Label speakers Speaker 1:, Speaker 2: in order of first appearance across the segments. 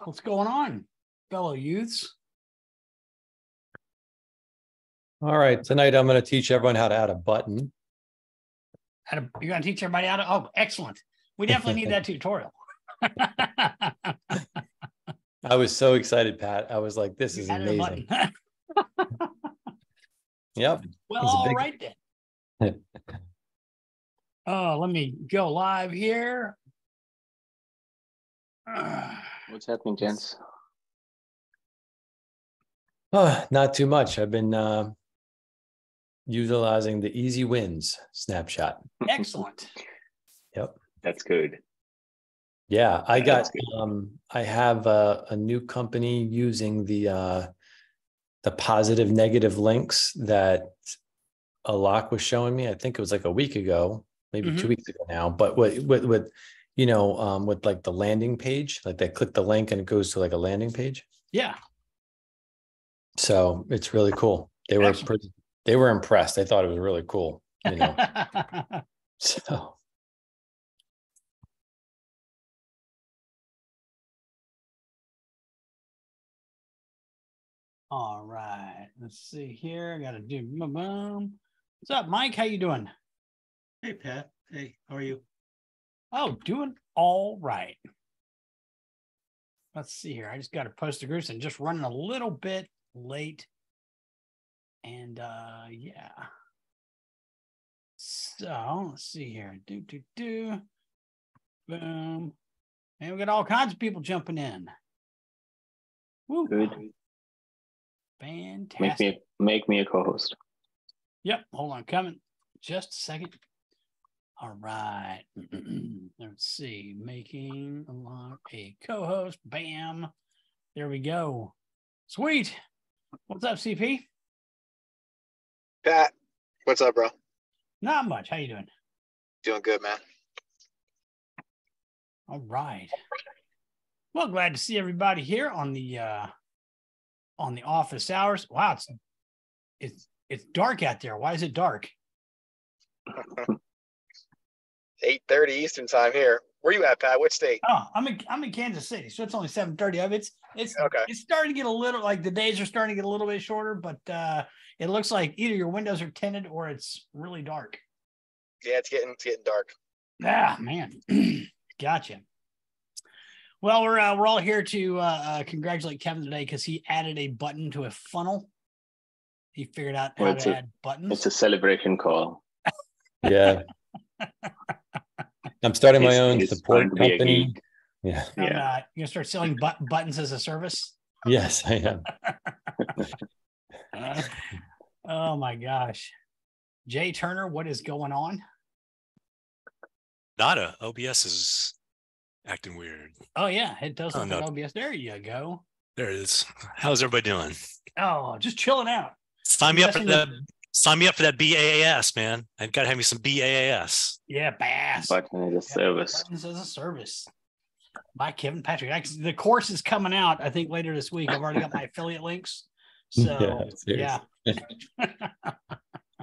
Speaker 1: What's going on, fellow youths?
Speaker 2: All right, tonight I'm going to teach everyone how to add a button.
Speaker 1: You're going to teach everybody how to? Oh, excellent. We definitely need that tutorial.
Speaker 2: I was so excited, Pat. I was like, this is amazing. Yep.
Speaker 1: Well, all right then. Oh, let me go live here.
Speaker 3: What's happening, gents?
Speaker 2: Oh, not too much. I've been utilizing the easy wins snapshot.
Speaker 1: Excellent.
Speaker 2: Yep.
Speaker 3: That's good.
Speaker 2: Yeah, I have a new company using the positive negative links that Alok was showing me. I think it was like a week ago, maybe 2 weeks ago now. But with with like the landing page, like they click the link and it goes to like a landing page.
Speaker 1: Yeah.
Speaker 2: So it's really cool. They were impressed. They thought it was really cool, So
Speaker 1: all right. Let's see here. I got to do boom. What's up, Mike? How you doing?
Speaker 4: Hey, Pat. Hey, how are you?
Speaker 1: Oh, doing all right. Let's see here. I just got to post the groups and just running a little bit late. And yeah. So let's see here. Boom. And we got all kinds of people jumping in. Woo.
Speaker 3: Good.
Speaker 1: Fantastic.
Speaker 3: Make me a co-host.
Speaker 1: Yep. Hold on. Coming. Just a second. All right. Let's see. Making a co-host. Bam. There we go. Sweet. What's up, CP?
Speaker 5: Pat, what's up, bro?
Speaker 1: Not much. How you doing?
Speaker 5: Doing good, man.
Speaker 1: All right. Well, glad to see everybody here on the office hours. Wow, it's dark out there. Why is it dark?
Speaker 5: 8:30 Eastern time here. Where you at, Pat? What state?
Speaker 1: Oh, I'm in Kansas City, so it's only 7:30. It's
Speaker 5: okay.
Speaker 1: It's starting to get a little, like, the days are starting to get a little bit shorter, but it looks like either your windows are tinted or it's really dark.
Speaker 5: Yeah, it's getting dark.
Speaker 1: Ah, man. Gotcha. Well, we're all here to congratulate Kevin today because he added a button to a funnel. He figured out how to add buttons.
Speaker 3: It's a celebration call.
Speaker 2: Yeah. I'm starting my own support company. Yeah.
Speaker 1: You're gonna start selling buttons as a service?
Speaker 2: Yes, I am.
Speaker 1: Oh my gosh. Jay Turner, what is going on?
Speaker 6: Nada. OBS is acting weird.
Speaker 1: Oh yeah, it does look like OBS. There you go.
Speaker 6: There it is. How's everybody doing?
Speaker 1: Oh, just chilling out.
Speaker 6: Sign me up for that. Sign me up for that BAAS, man. I've got to have me some BAAS.
Speaker 1: Yeah, BAAS.
Speaker 3: Button as a service.
Speaker 1: Buttons as a service. By Kevin Patrick. The course is coming out, I think, later this week. I've already got my affiliate links. So yeah.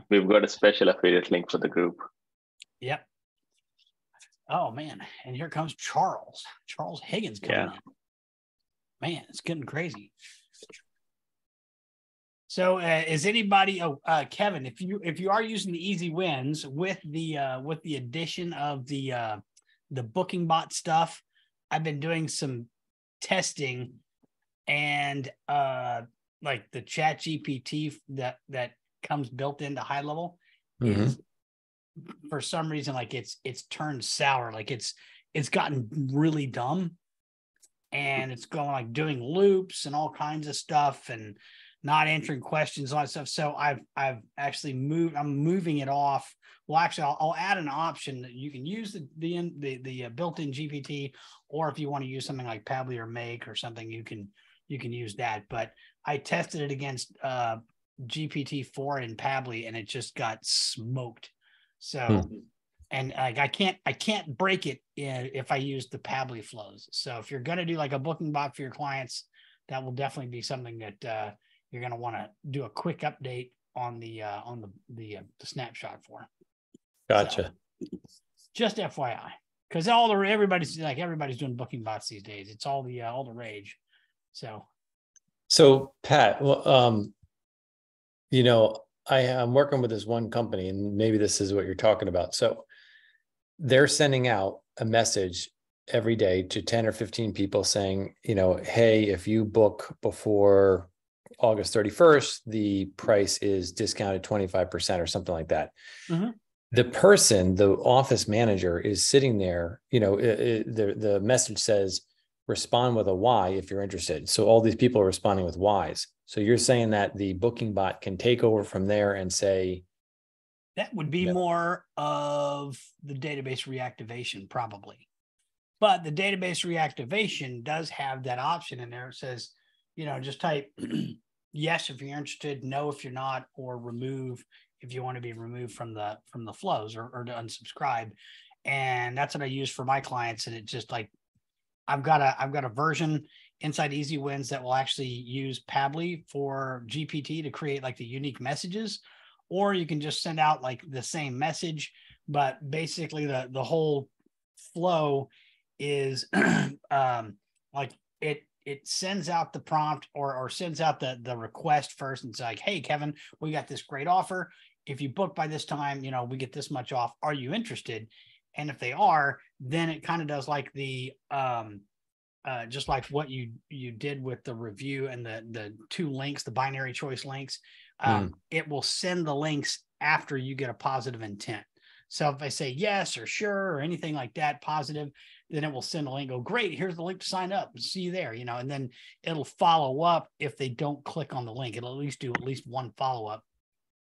Speaker 3: We've got a special affiliate link for the group.
Speaker 1: Yep. Oh man. And here comes Charles Higgins coming in. Man, it's getting crazy. So is anybody Kevin, if you are using the easy wins with the addition of the booking bot stuff, I've been doing some testing, and like the chat GPT that comes built into Highlevel is, for some reason, like it's turned sour, like it's gotten really dumb, and it's going like doing loops and all kinds of stuff and not answering questions, all that stuff. So I've actually I'm moving it off. Well, actually, I'll add an option that you can use the built-in GPT, or if you want to use something like Pabbly or Make or something, you can use that. But I tested it against GPT-4 in Pabbly, and it just got smoked. So, and I can't break it if I use the Pabbly flows. So if you're going to do like a booking bot for your clients, that will definitely be something that you're going to want to do a quick update on the snapshot for.
Speaker 2: Gotcha.
Speaker 1: So, just FYI. because everybody's doing booking bots these days. It's all the rage.
Speaker 2: So Pat, well, I'm working with this one company, and maybe this is what you're talking about. So they're sending out a message every day to 10 or 15 people saying, hey, if you book before August 31st, the price is discounted 25% or something like that.
Speaker 1: Mm-hmm.
Speaker 2: The person, the office manager, is sitting there, the message says, respond with a Y if you're interested. So all these people are responding with Ys. So you're saying that the booking bot can take over from there and say,
Speaker 1: that would be more of the database reactivation, probably. But the database reactivation does have that option in there. It says, just type yes if you're interested, no if you're not, or remove if you want to be removed from the flows or to unsubscribe. And that's what I use for my clients. And it's just like, I've got a version inside Easy Wins that will actually use Pabbly for GPT to create like the unique messages, or you can just send out like the same message, but basically the whole flow is like it sends out the prompt or sends out the request first, and it's like, hey Kevin, we got this great offer. If you book by this time, we get this much off. Are you interested? And if they are, then it kind of does like the just like what you did with the review and the two links, the binary choice links. It will send the links after you get a positive intent. So if I say yes or sure or anything like that, positive, then it will send a link. Go, great, here's the link to sign up. See you there, and then it'll follow up if they don't click on the link. It'll at least do one follow-up.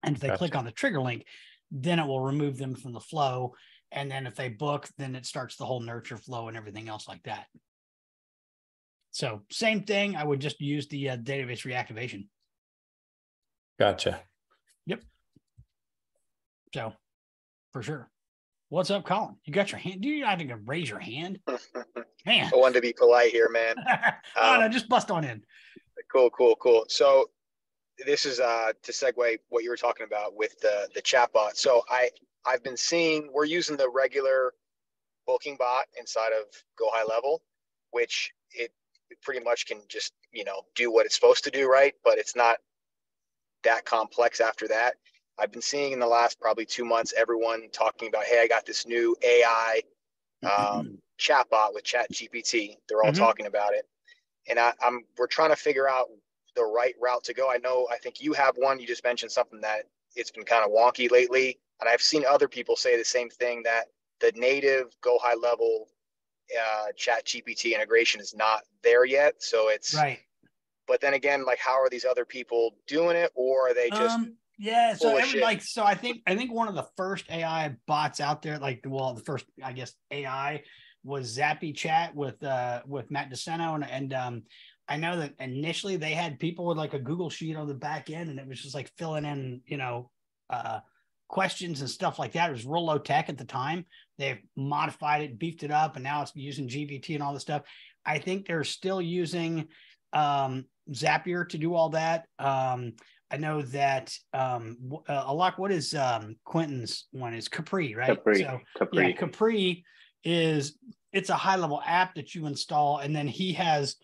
Speaker 1: And if they click on the trigger link, then it will remove them from the flow. And then if they book, then it starts the whole nurture flow and everything else like that. So same thing. I would just use the database reactivation.
Speaker 2: Gotcha.
Speaker 1: Yep. So for sure. What's up, Colin? You got your hand? Do you have to raise your hand? Man.
Speaker 5: I wanted to be polite here, man.
Speaker 1: No, just bust on in.
Speaker 5: Cool. So this is to segue what you were talking about with the chat bot. So I've been seeing, we're using the regular booking bot inside of GoHighLevel, which it pretty much can just, do what it's supposed to do, right? But it's not that complex after that. I've been seeing in the last probably 2 months, everyone talking about, hey, I got this new AI chat bot with ChatGPT. They're all talking about it. And we're trying to figure out the right route to go. I think you have one. You just mentioned something that it's been kind of wonky lately. And I've seen other people say the same thing, that the native GoHighLevel chat GPT integration is not there yet. So it's
Speaker 1: right.
Speaker 5: But then again, like, how are these other people doing it? Or are they just
Speaker 1: so I think one of the first AI bots out there, the first, I guess, AI was Zappy Chat with Matt DeSeno. And I know that initially they had people with like a Google sheet on the back end, and it was just like filling in, questions and stuff like that. It was real low tech at the time. They've modified it, beefed it up, and now it's using GPT and all this stuff. I think they're still using Zapier to do all that. I know that a lot. What is Quentin's one? Is Capri, right?
Speaker 3: Capri.
Speaker 1: Yeah, Capri it's a high-level app that you install, and then he has,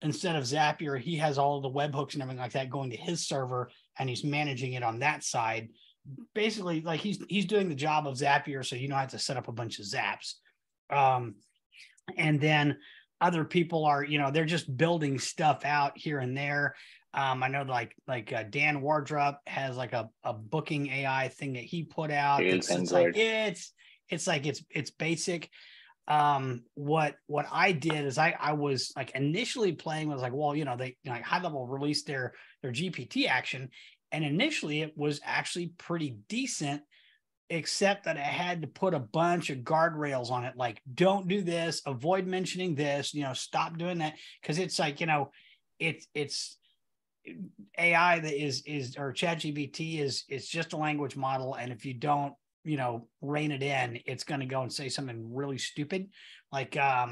Speaker 1: instead of Zapier, he has all of the webhooks and everything like that going to his server, and he's managing it on that side. Basically, like he's doing the job of Zapier, so you don't have to set up a bunch of Zaps. And then other people are, they're just building stuff out here and there. I know like Dan Wardrop has like a booking AI thing that he put out. It's basic. What I did is I was like initially playing with, like, well, they Highlevel released their GPT action, and initially it was actually pretty decent, except that I had to put a bunch of guardrails on it, like, don't do this, avoid mentioning this, stop doing that, because it's like, it's AI that is or ChatGPT is just a language model, and if you don't rein it in, it's going to go and say something really stupid. Like I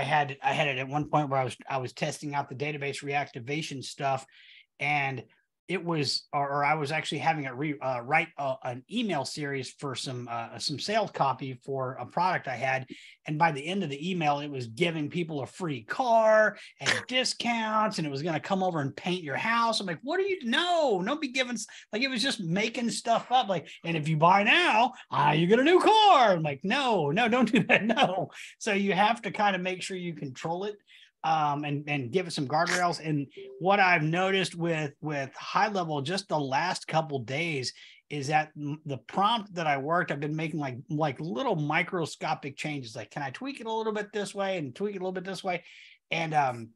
Speaker 1: had it at one point where I was testing out the database reactivation stuff, and it was, or I was actually having it write an email series for some sales copy for a product I had. And by the end of the email, it was giving people a free car and discounts, and it was going to come over and paint your house. I'm like, what are you? No, don't be giving, like, it was just making stuff up. Like, and if you buy now, you get a new car. I'm like, no, don't do that. No. So you have to kind of make sure you control it. And give it some guardrails. And what I've noticed with Highlevel just the last couple days is that the prompt that I worked, I've been making like little microscopic changes. Like, can I tweak it a little bit this way and tweak it a little bit this way? And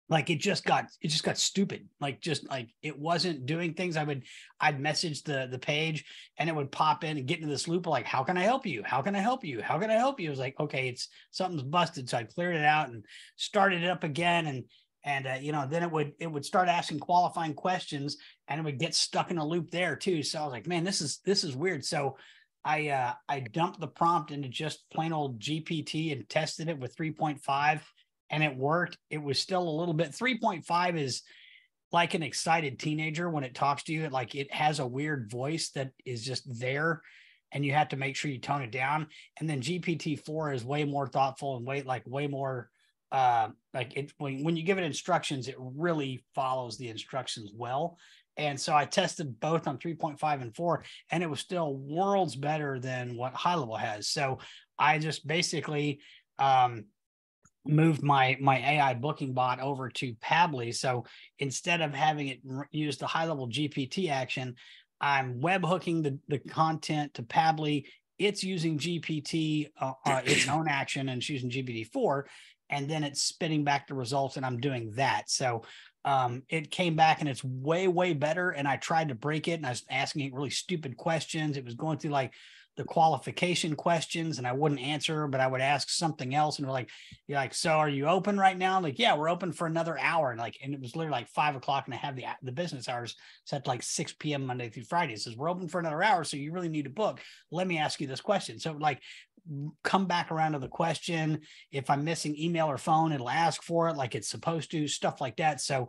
Speaker 1: like it just got stupid. Like, just like it wasn't doing things. I'd message the page and it would pop in and get into this loop of like, how can I help you? How can I help you? How can I help you? It was like, okay, something's busted. So I cleared it out and started it up again. And you know, then it would start asking qualifying questions and it would get stuck in a loop there too. So I was like, man, this is weird. So I dumped the prompt into just plain old GPT and tested it with 3.5. And it worked. It was still a little bit. 3.5 is like an excited teenager when it talks to you. It has a weird voice that is just there, and you have to make sure you tone it down. And then GPT-4 is way more thoughtful and way more when you give it instructions, it really follows the instructions well. And so I tested both on 3.5 and 4, and it was still worlds better than what Highlevel has. So I just basically moved my AI booking bot over to Pabbly. So instead of having it use the Highlevel GPT action, I'm webhooking the content to Pabbly. It's using GPT, its own action, and it's using GPT-4, and then it's spitting back the results, and I'm doing that. So it came back and it's way, way better. And I tried to break it, and I was asking it really stupid questions. It was going through like the qualification questions, and I wouldn't answer, but I would ask something else. And we're like, you're like, so are you open right now? I'm like, yeah, we're open for another hour. And it was literally like 5 o'clock, and I have the business hours set to like 6 p.m. Monday through Friday. It says we're open for another hour. So you really need to book. Let me ask you this question. So like, come back around to the question. If I'm missing email or phone, it'll ask for it like it's supposed to, stuff like that. So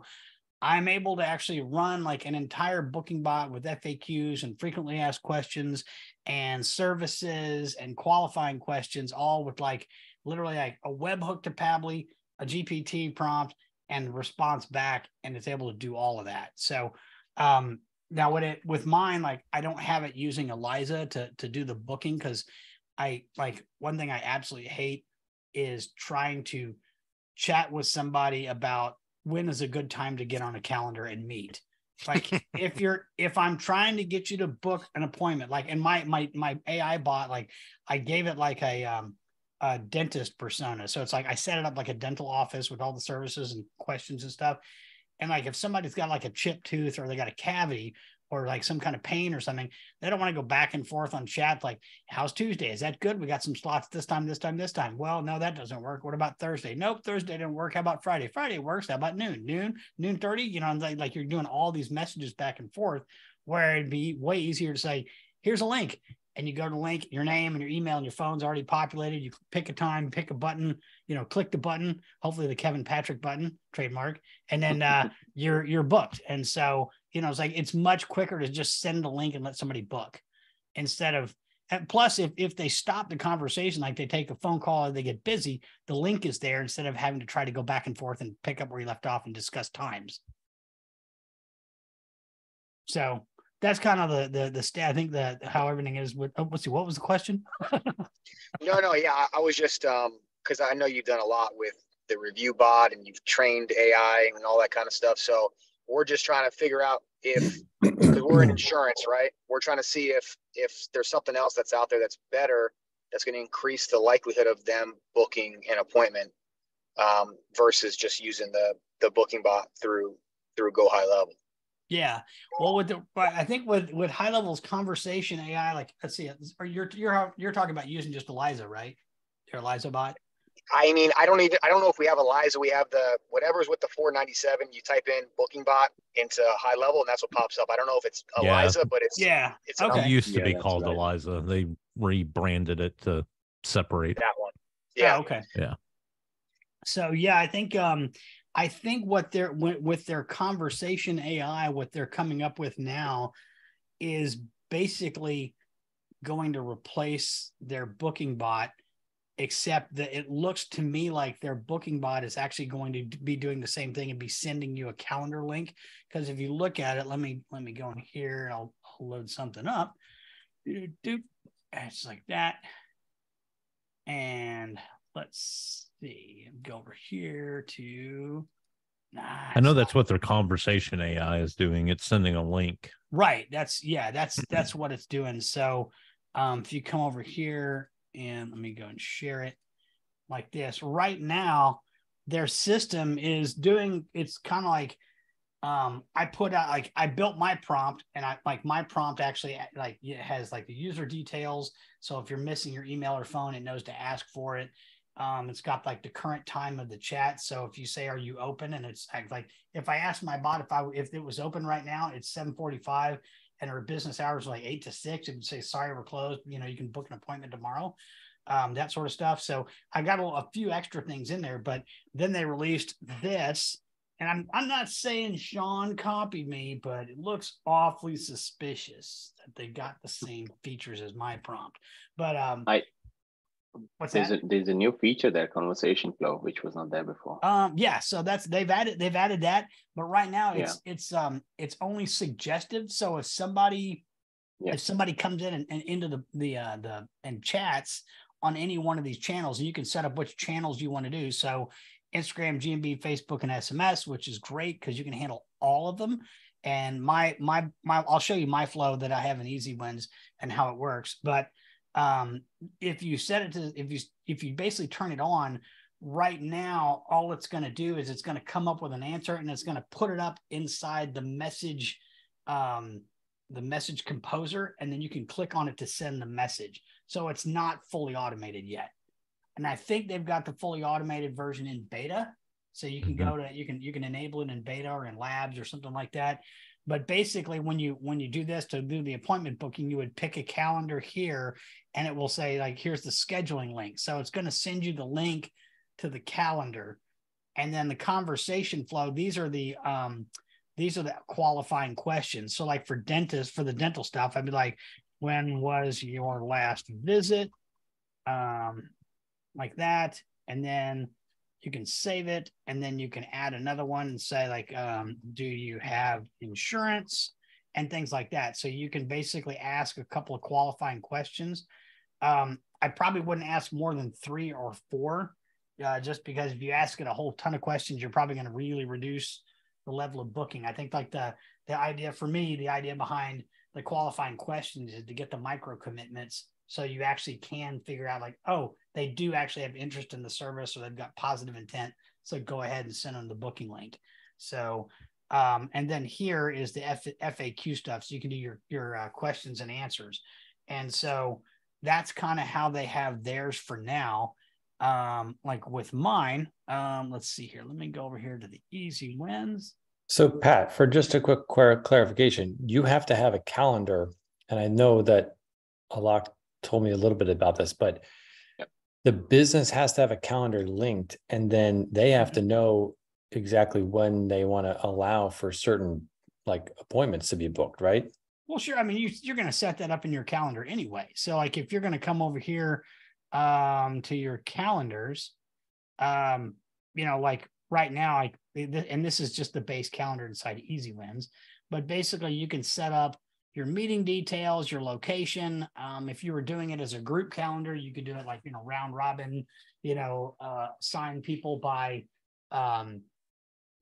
Speaker 1: I'm able to actually run like an entire booking bot with FAQs and frequently asked questions and services and qualifying questions, all with like literally like a webhook to Pabbly, a GPT prompt, and response back, and it's able to do all of that. So now with mine, like I don't have it using Eliza to do the booking, because one thing I absolutely hate is trying to chat with somebody about when is a good time to get on a calendar and meet. Like if I'm trying to get you to book an appointment, like in my AI bot, like I gave it like a dentist persona. So it's like I set it up like a dental office with all the services and questions and stuff. And like if somebody's got like a chipped tooth, or they got a cavity, or like some kind of pain or something, they don't want to go back and forth on chat. Like, how's Tuesday? Is that good? We got some slots this time. Well, no, that doesn't work. What about Thursday? Nope, Thursday didn't work. How about Friday? Friday works. How about noon 30? You know, like you're doing all these messages back and forth, where it'd be way easier to say, here's a link. And you go to the link, your name and your email and your phone's already populated. You pick a time, pick a button, click the button, hopefully the Kevin Patrick button, trademark, and then you're booked. And so, it's like, it's much quicker to just send a link and let somebody book, instead of, and plus if they stop the conversation, like they take a phone call or they get busy, the link is there instead of having to try to go back and forth and pick up where you left off and discuss times. So that's kind of the stat. I think that how everything is with, let's see, what was the question?
Speaker 5: No. Yeah, I was just, cause I know you've done a lot with the review bot and you've trained AI and all that kind of stuff. So we're just trying to figure out because we're in insurance, right? We're trying to see if there's something else that's out there that's better, that's going to increase the likelihood of them booking an appointment, versus just using the booking bot through GoHighLevel.
Speaker 1: Yeah. Well, I think with Highlevel's conversation AI, like, let's see, or you're talking about using just Eliza, right? Your Eliza bot.
Speaker 5: I mean, I don't know if we have Eliza. We have the whatever's with the 497. You type in booking bot into Highlevel, and that's what pops up. I don't know if it's Eliza, but it's
Speaker 1: okay.
Speaker 7: It used to be
Speaker 3: that's
Speaker 7: called
Speaker 3: right.
Speaker 7: Eliza. They rebranded it to separate
Speaker 5: that one. Yeah.
Speaker 1: Oh, okay.
Speaker 7: Yeah.
Speaker 1: So yeah, I think I think what they're with their conversation AI, what they're coming up with now is basically going to replace their booking bot, except that it looks to me like their booking bot is actually going to be doing the same thing and be sending you a calendar link. Because if you look at it, let me go in here and I'll load something up. It's like that. And let's see, go over here to.
Speaker 7: I know that's what their conversation AI is doing. It's sending a link.
Speaker 1: Right. That's what it's doing. So if you come over here and let me go and share it like this. Right now, their system is doing, it's kind of like I put out, like I built my prompt, and I like my prompt actually like it has like the user details. So if you're missing your email or phone, it knows to ask for it. It's got like the current time of the chat. So if you say, "Are you open?" and it's like if I asked my bot if it was open right now, it's 7:45, and our business hours are like 8 to 6. It would say, "Sorry, we're closed. You know, you can book an appointment tomorrow." That sort of stuff. So I got a few extra things in there, but then they released this. And I'm not saying Sean copied me, but it looks awfully suspicious that they got the same features as my prompt. But what's that?
Speaker 3: There's a new feature there, conversation flow, which was not there before.
Speaker 1: Yeah, so that's they've added that, but right now it's only suggestive. So if somebody comes in and into the and chats on any one of these channels, and you can set up which channels you want to do. So Instagram, GMB, Facebook, and SMS, which is great because you can handle all of them. And my I'll show you my flow that I have in Easy Wins and how it works. But if you set it to if you basically turn it on right now, all it's going to do is it's going to come up with an answer, and it's going to put it up inside the message composer, and then you can click on it to send the message. So it's not fully automated yet. And I think they've got the fully automated version in beta. So you can go to, you can enable it in beta or in labs or something like that. But basically when you do this to do the appointment booking, you would pick a calendar here, and it will say like, here's the scheduling link. So it's going to send you the link to the calendar, and then the conversation flow. These are the qualifying questions. So like for the dental stuff, I'd be like, when was your last visit? Like that. And then you can save it, and then you can add another one and say like, do you have insurance, and things like that. So you can basically ask a couple of qualifying questions. I probably wouldn't ask more than 3 or 4, just because if you ask it a whole ton of questions, you're probably going to really reduce the level of booking. I think like the idea for me, the idea behind the qualifying questions is to get the micro commitments. So you actually can figure out like, oh, they do actually have interest in the service, or they've got positive intent. So go ahead and send them the booking link. So, and then here is the FAQ stuff. So you can do your questions and answers. And so that's kind of how they have theirs for now. Like with mine, let's see here. Let me go over here to the Easy Wins.
Speaker 2: So Pat, for just a quick clarification, you have to have a calendar. And I know that Alok told me a little bit about this, but the business has to have a calendar linked, and then they have to know exactly when they want to allow for certain like appointments to be booked, right?
Speaker 1: Well, sure. I mean, you're going to set that up in your calendar anyway. So like if you're going to come over here to your calendars, like right now, and this is just the base calendar inside Easy Wins, but basically you can set up your meeting details, your location. If you were doing it as a group calendar, you could do it like, round robin, assign people by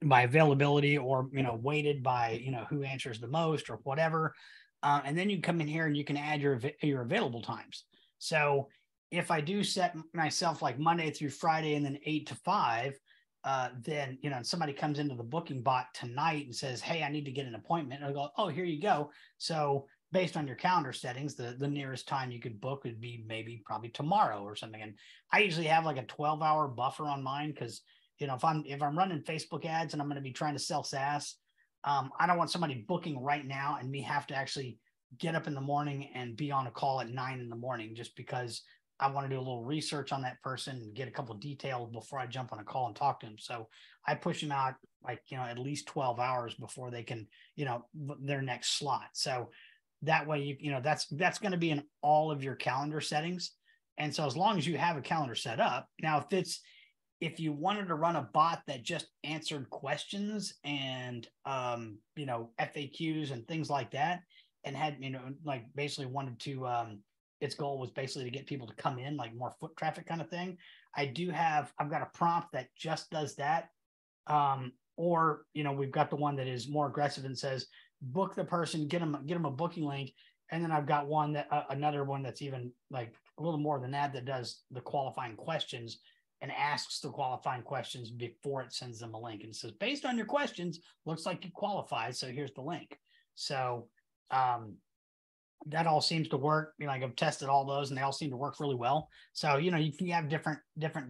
Speaker 1: availability, or, weighted by, who answers the most or whatever. And then you come in here and you can add your available times. So if I do set myself like Monday through Friday and then 8 to 5, then, somebody comes into the booking bot tonight and says, hey, I need to get an appointment. And I'll go, oh, here you go. So based on your calendar settings, the nearest time you could book would be probably tomorrow or something. And I usually have like a 12-hour buffer on mine, because, if I'm running Facebook ads and I'm going to be trying to sell SaaS, I don't want somebody booking right now and me have to actually get up in the morning and be on a call at 9 in the morning, just because I want to do a little research on that person and get a couple of details before I jump on a call and talk to them. So I push them out like, at least 12 hours before they can, their next slot. So that way, that's going to be in all of your calendar settings. And so as long as you have a calendar set up, now if you wanted to run a bot that just answered questions and, FAQs and things like that, and had, like basically wanted to, its goal was basically to get people to come in, like more foot traffic kind of thing. I've got a prompt that just does that. Or, we've got the one that is more aggressive and says, book the person, get them a booking link. And then I've got one that another one that's even like a little more than that does the qualifying questions and asks the qualifying questions before it sends them a link. And it says, based on your questions, looks like you qualify. So here's the link. So that all seems to work. Like I've tested all those and they all seem to work really well. So, you can have different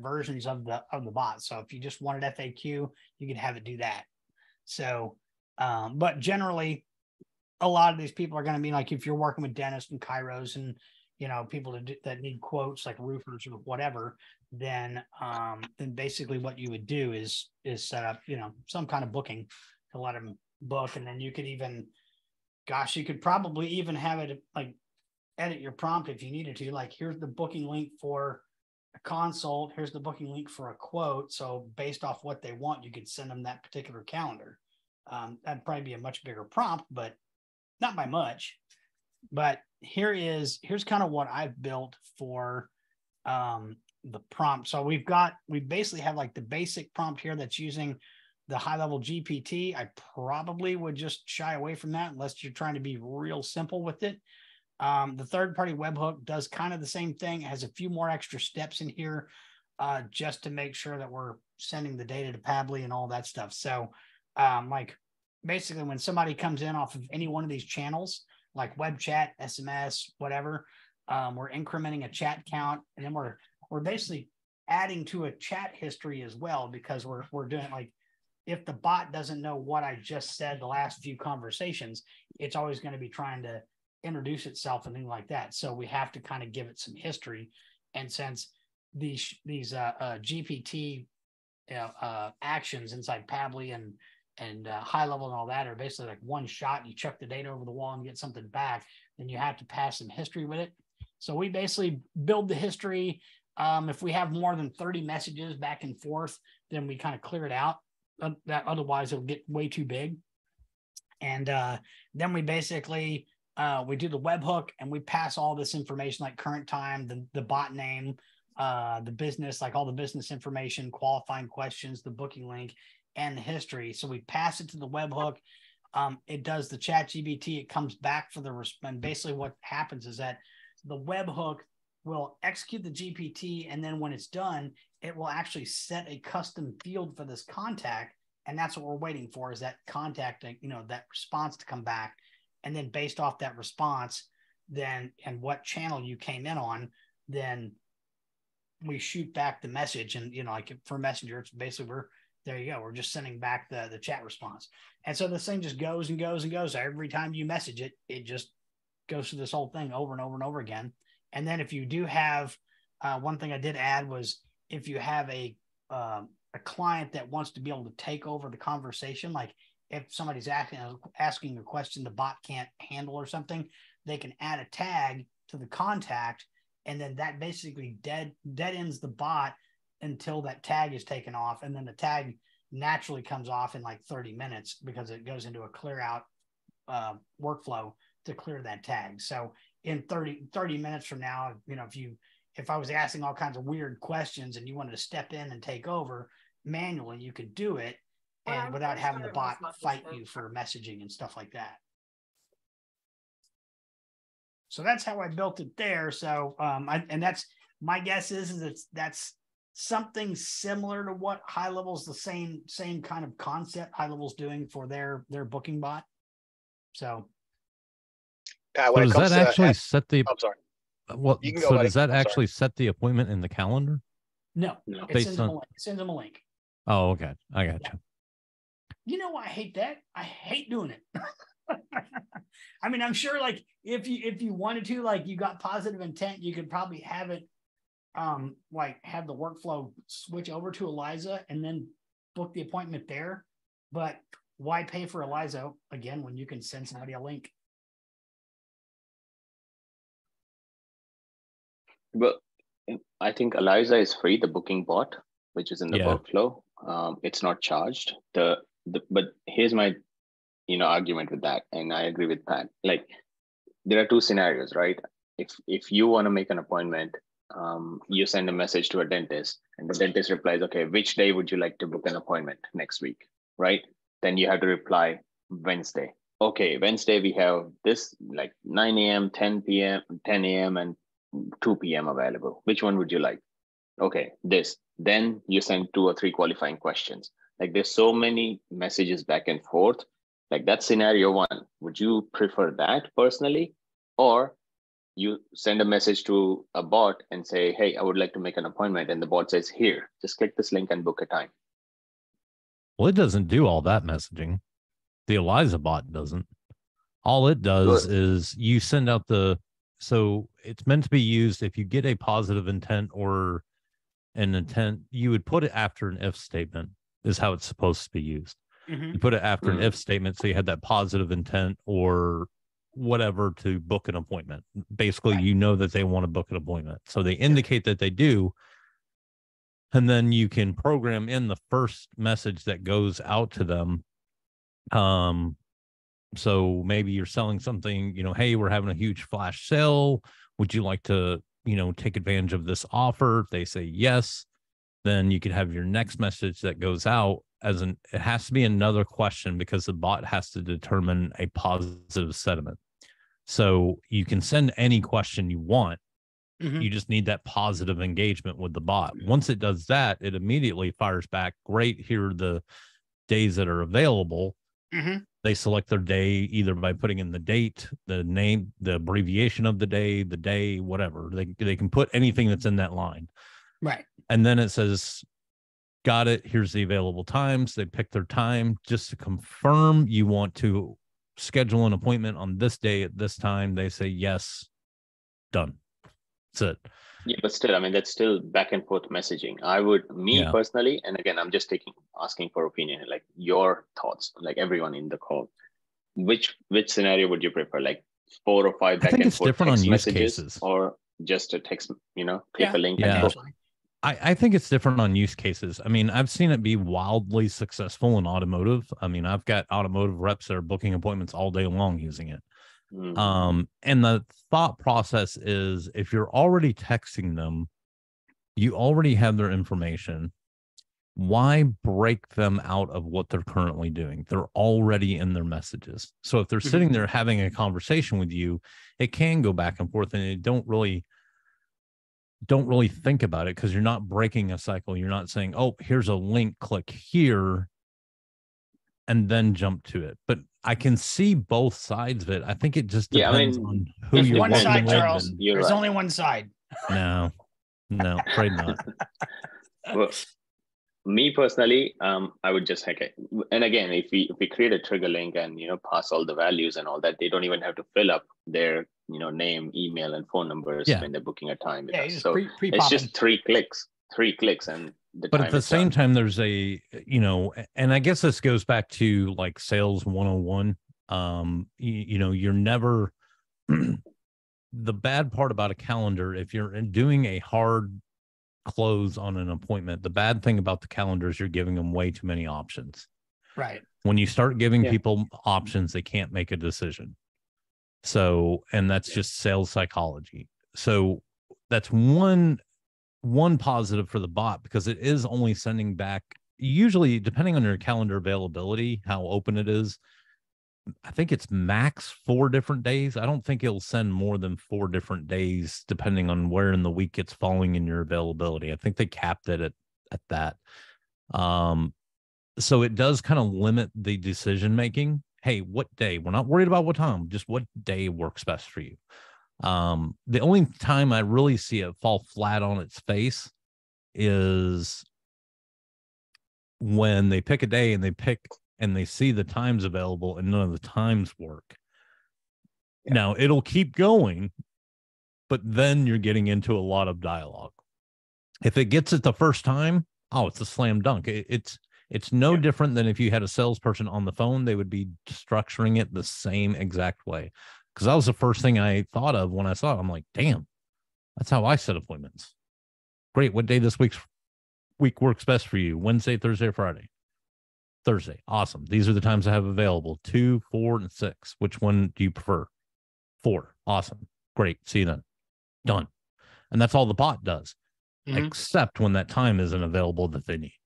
Speaker 1: versions of the bot. So if you just wanted FAQ, you could have it do that. So, but generally a lot of these people are going to be like, if you're working with dentists and chiros and, people that need quotes like roofers or whatever, then basically what you would do is set up, some kind of booking to let them book. And then you could even, you could probably even have it like edit your prompt if you needed to, like, here's the booking link for a consult. Here's the booking link for a quote. So based off what they want, you could send them that particular calendar. That'd probably be a much bigger prompt, but not by much. But here's kind of what I've built for the prompt. So we basically have like the basic prompt here that's using the Highlevel GPT. I probably would just shy away from that unless you're trying to be real simple with it. The third-party webhook does kind of the same thing. It has a few more extra steps in here just to make sure that we're sending the data to Pabbly and all that stuff. So like basically when somebody comes in off of any one of these channels, like web chat, SMS, whatever, we're incrementing a chat count, and then we're basically adding to a chat history as well, because we're doing like, if the bot doesn't know what I just said the last few conversations, it's always going to be trying to introduce itself and things like that. So we have to kind of give it some history. And since these GPT actions inside Pabbly and Highlevel and all that are basically like one shot, you chuck the data over the wall and get something back, then you have to pass some history with it. So we basically build the history. If we have more than 30 messages back and forth, then we kind of clear it out. That otherwise it'll get way too big. And then we basically we do the webhook and we pass all this information like current time, the bot name, the business, like all the business information, qualifying questions, the booking link, and the history. So we pass it to the webhook. It does the chat GPT. It comes back for the response. Basically what happens is that the webhook will execute the GPT, and then when it's done, it will actually set a custom field for this contact. And that's what we're waiting for, is that contact, that response to come back. And then based off that response, then, and what channel you came in on, then we shoot back the message. And, like for Messenger, it's basically, there you go. We're just sending back the chat response. And so this thing just goes and goes and goes. Every time you message it, it just goes through this whole thing over and over and over again. And then if you do have, one thing I did add was, if you have a client that wants to be able to take over the conversation, like if somebody's asking a question the bot can't handle or something, they can add a tag to the contact, and then that basically dead ends the bot until that tag is taken off. And then the tag naturally comes off in like 30 minutes because it goes into a clear out workflow to clear that tag. So in 30 minutes from now, if I was asking all kinds of weird questions and you wanted to step in and take over manually, you could do it, and without having the bot fight you for messaging and stuff like that. So that's how I built it there. So, and that's my guess is that's something similar to what Highlevel's the same kind of concept Highlevel's doing for their booking bot. So,
Speaker 5: Pat,
Speaker 7: so does that actually set the?
Speaker 5: I'm sorry.
Speaker 7: Well, so does that actually set the appointment in the calendar?
Speaker 1: No, it sends them a link.
Speaker 7: Oh, okay. I got you.
Speaker 1: You know why I hate that? I hate doing it. I mean, I'm sure like if you wanted to, like you got positive intent, you could probably have it like have the workflow switch over to Eliza and then book the appointment there. But why pay for Eliza again when you can send somebody a link?
Speaker 3: But I think Eliza is free, the booking bot, which is in the workflow. It's not charged. But here's my argument with that, and I agree with Pat. Like, there are two scenarios, right? If you want to make an appointment, you send a message to a dentist, and the dentist replies, okay, which day would you like to book an appointment next week, right? Then you have to reply Wednesday. Okay, Wednesday we have this, like 9 a.m., 10 p.m., 10 a.m., and 2 p.m. available. Which one would you like? Okay, this. Then you send 2 or 3 qualifying questions. Like, there's so many messages back and forth. Like, that's scenario one. Would you prefer that personally? Or you send a message to a bot and say, hey, I would like to make an appointment. And the bot says, here, just click this link and book a time.
Speaker 7: Well, it doesn't do all that messaging. The Eliza bot doesn't. All it does is you send out so it's meant to be used if you get a positive intent or an intent, you would put it after an if statement is how it's supposed to be used.
Speaker 1: Mm-hmm.
Speaker 7: You put it after an if statement. So you had that positive intent or whatever to book an appointment. Basically, you know that they want to book an appointment. So they indicate that they do. And then you can program in the first message that goes out to them. So maybe you're selling something, hey, we're having a huge flash sale. Would you like to, take advantage of this offer? If they say yes, then you could have your next message that goes out it has to be another question because the bot has to determine a positive sentiment. So you can send any question you want. Mm-hmm. You just need that positive engagement with the bot. Once it does that, it immediately fires back. Great. Here are the days that are available. Mm-hmm. They select their day either by putting in the date, the name, the abbreviation of the day, whatever. They can put anything that's in that line.
Speaker 1: Right.
Speaker 7: And then it says, got it. Here's the available times. They pick their time just to confirm you want to schedule an appointment on this day at this time. They say, yes, done. That's it.
Speaker 3: Yeah, but still, I mean, that's still back and forth messaging. Personally, and again, I'm just asking for opinion, like your thoughts, like everyone in the call. Which scenario would you prefer? Like 4 or 5 back and forth
Speaker 7: different
Speaker 3: text
Speaker 7: on use
Speaker 3: messages,
Speaker 7: cases,
Speaker 3: or just a text, click a link and book?
Speaker 7: I think it's different on use cases. I mean, I've seen it be wildly successful in automotive. I mean, I've got automotive reps that are booking appointments all day long using it. And the thought process is if you're already texting them, you already have their information. Why break them out of what they're currently doing? They're already in their messages. So if they're sitting there having a conversation with you, it can go back and forth and it don't really think about it because you're not breaking a cycle. You're not saying, oh, here's a link, click here, and then jump to it. But I can see both sides of it. I think it just depends on who you're
Speaker 1: one side,
Speaker 7: with.
Speaker 1: Charles. There's only one side.
Speaker 7: No, afraid not.
Speaker 3: Well, me personally, I would just and again, if we create a trigger link and pass all the values and all that, they don't even have to fill up their name, email, and phone numbers when they're booking a time with us. So it's just 3 clicks, and
Speaker 7: but at the same time, there's a, and I guess this goes back to like sales 101. You're never, the bad part about a calendar, if you're doing a hard close on an appointment, the bad thing about the calendar is you're giving them way too many options.
Speaker 1: Right.
Speaker 7: When you start giving people options, they can't make a decision. So, and that's just sales psychology. So that's one positive for the bot because it is only sending back, usually depending on your calendar availability, how open it is, I think it's max 4 different days. I don't think it'll send more than 4 different days depending on where in the week it's falling in your availability. I think they capped it at that. So it does kind of limit the decision making. Hey, what day? We're not worried about what time, just what day works best for you. The only time I really see it fall flat on its face is when they pick a day and they see the times available and none of the times work. Now it'll keep going, but then you're getting into a lot of dialogue. If it gets it the first time, oh, it's a slam dunk. It's no different than if you had a salesperson on the phone. They would be structuring it the same exact way. Because that was the first thing I thought of when I saw it. I'm like, damn, that's how I set appointments. Great. What day this week works best for you? Wednesday, Thursday, or Friday? Thursday. Awesome. These are the times I have available: 2, 4, and 6. Which one do you prefer? 4. Awesome. Great. See you then. Done. And that's all the bot does, except when that time isn't available that they need.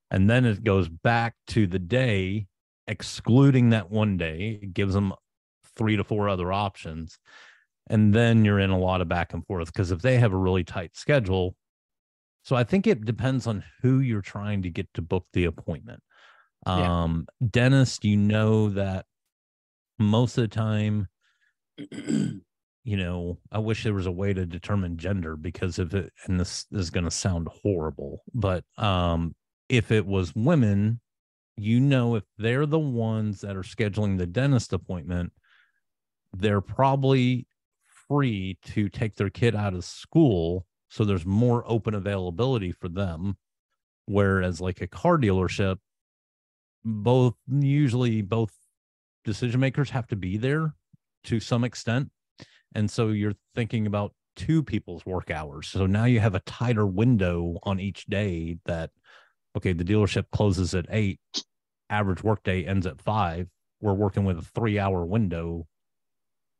Speaker 7: And then it goes back to the day, excluding that one day. It gives them 3 to 4 other options. And then you're in a lot of back and forth, because if they have a really tight schedule. So I think it depends on who you're trying to get to book the appointment. Dentist, that most of the time, I wish there was a way to determine gender, because if it, and this is going to sound horrible, but if it was women, if they're the ones that are scheduling the dentist appointment, they're probably free to take their kid out of school. So there's more open availability for them. Whereas like a car dealership, usually both decision makers have to be there to some extent. And so you're thinking about 2 people's work hours. So now you have a tighter window on each day that, okay, the dealership closes at 8, average work day ends at 5. We're working with a 3-hour window.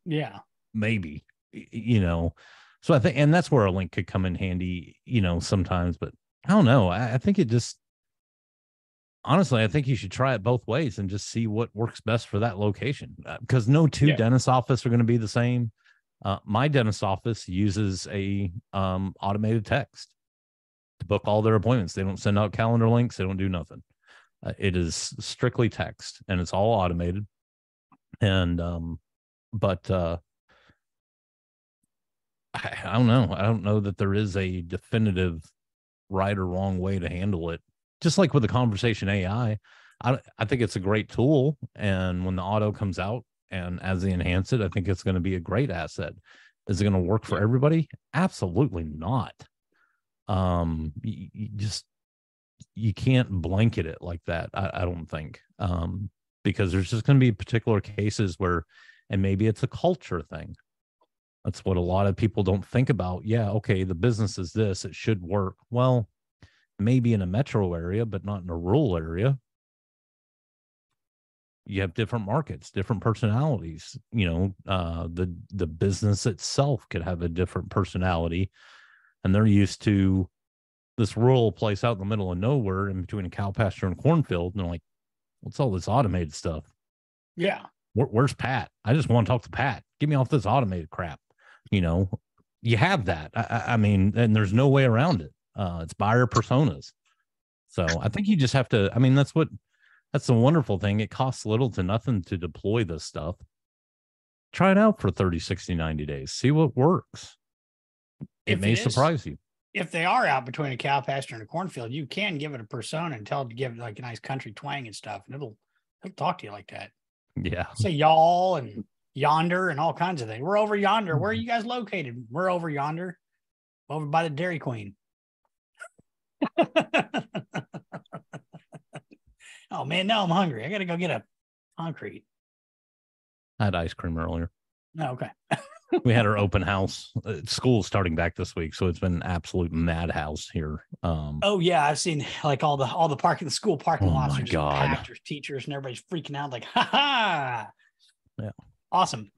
Speaker 7: Yeah. Maybe, so I think, and that's where a link could come in handy, sometimes, but I don't know. I think honestly, I think you should try it both ways and just see what works best for that location, because no 2 dentist offices are going to be the same. My dentist office uses a automated text to book all their appointments. They don't send out calendar links. They don't do nothing. It is strictly text, and it's all automated. And, I don't know. I don't know that there is a definitive right or wrong way to handle it. Just like with the conversation AI, I think it's a great tool. And when the auto comes out and as they enhance it, I think it's going to be a great asset. Is it going to work for everybody? Absolutely not. You can't blanket it like that. I don't think, because there's just going to be particular cases where, and maybe it's a culture thing. That's what a lot of people don't think about. Yeah, okay, the business is this, it should work. Well, maybe in a metro area, but not in a rural area. You have different markets, different personalities. The business itself could have a different personality, and they're used to this rural place out in the middle of nowhere in between a cow pasture and cornfield. And they're like, what's all this automated stuff? Yeah. Where's Pat? I just want to talk to Pat. Get me off this automated crap. You have that. I mean, and there's no way around it. It's buyer personas. So I think you just have to, that's the wonderful thing. It costs little to nothing to deploy this stuff. Try it out for 30, 60, 90 days. See what works. It may surprise you.
Speaker 1: If they are out between a cow pasture and a cornfield, you can give it a persona and tell it to give it like a nice country twang and stuff. And it'll talk to you like that.
Speaker 7: Yeah.
Speaker 1: Say y'all and yonder and all kinds of things. We're over yonder. Where are you guys located? We're over yonder, over by the Dairy Queen. Oh man, now I'm hungry. I gotta go get a concrete.
Speaker 7: I had ice cream earlier.
Speaker 1: Oh, okay.
Speaker 7: We had our open house. School's starting back this week, so it's been an absolute madhouse here.
Speaker 1: Oh yeah, I've seen like all the school parking lots are just packed. There's teachers and everybody's freaking out like, ha ha.
Speaker 7: Yeah.
Speaker 1: Awesome.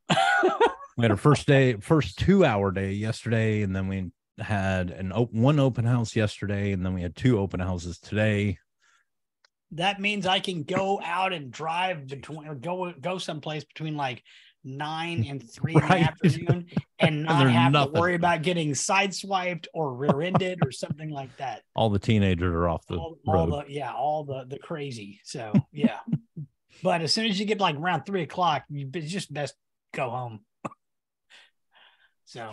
Speaker 7: We had our first 2-hour day yesterday, and then we had one open house yesterday, and then we had 2 open houses today.
Speaker 1: That means I can go out and drive go someplace between like 9 and 3 in the afternoon and not have to worry about getting sideswiped or rear-ended or something like that.
Speaker 7: All the teenagers are off the road.
Speaker 1: All the crazy. So yeah. But as soon as you get like around 3 o'clock, it's just best go home. So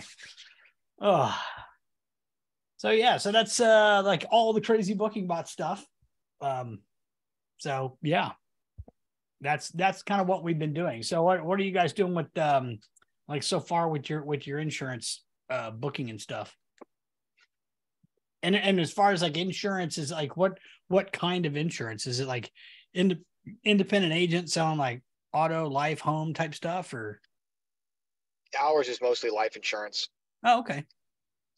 Speaker 1: yeah, so that's like all the crazy booking bot stuff. So yeah, that's kind of what we've been doing. So what are you guys doing with like so far with your insurance booking and stuff? And as far as like insurance is like, what kind of insurance is it? Like independent agent selling like auto, life, home type stuff, or?
Speaker 5: Ours is mostly life insurance.
Speaker 1: Oh, okay.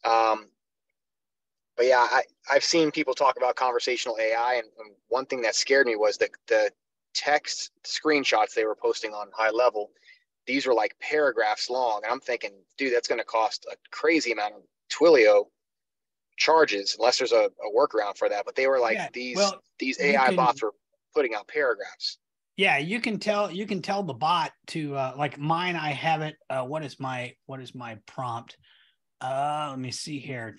Speaker 5: But yeah, I've seen people talk about conversational AI, and one thing that scared me was the text screenshots they were posting on Highlevel. These were like paragraphs long, and I'm thinking, dude, that's going to cost a crazy amount of Twilio charges, unless there's a workaround for that. But they were like, these AI bots were putting out paragraphs.
Speaker 1: Yeah, you can tell the bot to like mine. I have it. What is my prompt? Let me see here.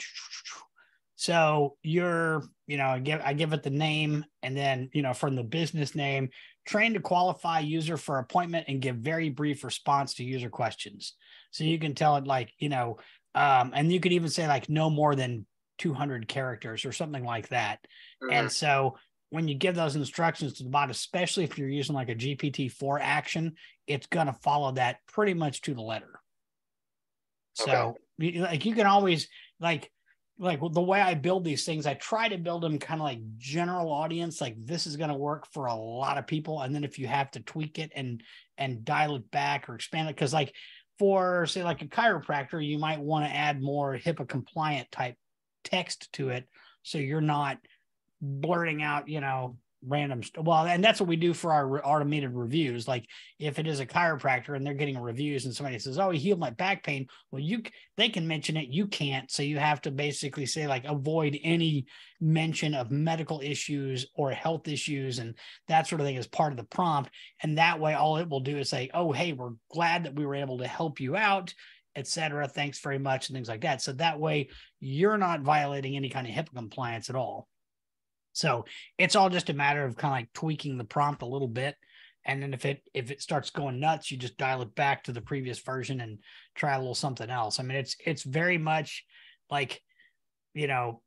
Speaker 1: So I give it the name, and then, from the business name, trained to qualify user for appointment and give very brief response to user questions. So you can tell it like, and you could even say like no more than 200 characters or something like that. Mm-hmm. And so when you give those instructions to the bot, especially if you're using like a GPT-4 action, it's going to follow that pretty much to the letter. So like you can always like the way I build these things, I try to build them kind of like general audience, like this is going to work for a lot of people. And then if you have to tweak it and dial it back or expand it, because like for say like a chiropractor, you might want to add more HIPAA compliant type text to it, so you're not blurting out, random well, and that's what we do for our automated reviews. Like if it is a chiropractor and they're getting reviews and somebody says, oh, he healed my back pain, well, they can mention it, you can't. So you have to basically say like avoid any mention of medical issues or health issues and that sort of thing as part of the prompt. And that way all it will do is say, oh, hey, we're glad that we were able to help you out, etc. Thanks very much, and things like that. So that way you're not violating any kind of HIPAA compliance at all. So it's all just a matter of kind of like tweaking the prompt a little bit. And then if it starts going nuts, you just dial it back to the previous version and try a little something else. I mean, it's very much like,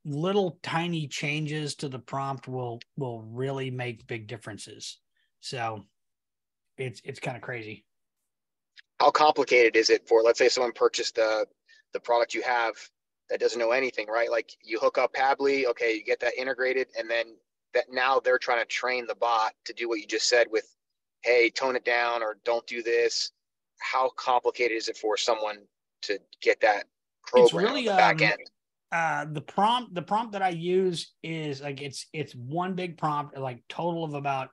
Speaker 1: little tiny changes to the prompt will really make big differences. So it's kind of crazy.
Speaker 5: How complicated is it for, let's say someone purchased the product you have that doesn't know anything, right? Like you hook up Pabbly, okay, you get that integrated, and then that now they're trying to train the bot to do what you just said with, hey, tone it down or don't do this. How complicated is it for someone to get that program
Speaker 1: it's really,
Speaker 5: on the back end?
Speaker 1: The prompt that I use is like it's one big prompt, like total of about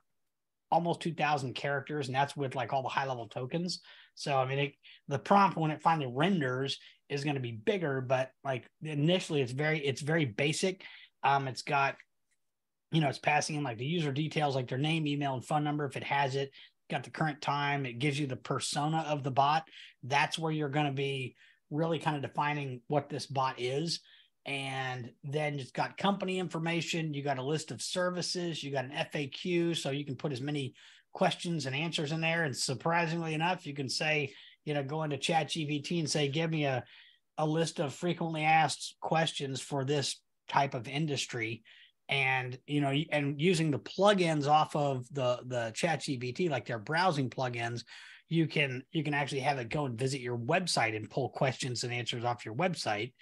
Speaker 1: almost 2,000 characters, and that's with like all the high level tokens. So I mean, the prompt when it finally renders is going to be bigger, but like initially it's very basic. It's got, it's passing in like the user details, like their name, email, and phone number. If it has it, got the current time, it gives you the persona of the bot. That's where you're going to be really kind of defining what this bot is. And then it's got company information. You got a list of services, you got an FAQ. So you can put as many questions and answers in there. And surprisingly enough, you can say, go into ChatGPT and say, give me a list of frequently asked questions for this type of industry. And, and using the plugins off of the ChatGPT, like their browsing plugins, you can actually have it go and visit your website and pull questions and answers off your website.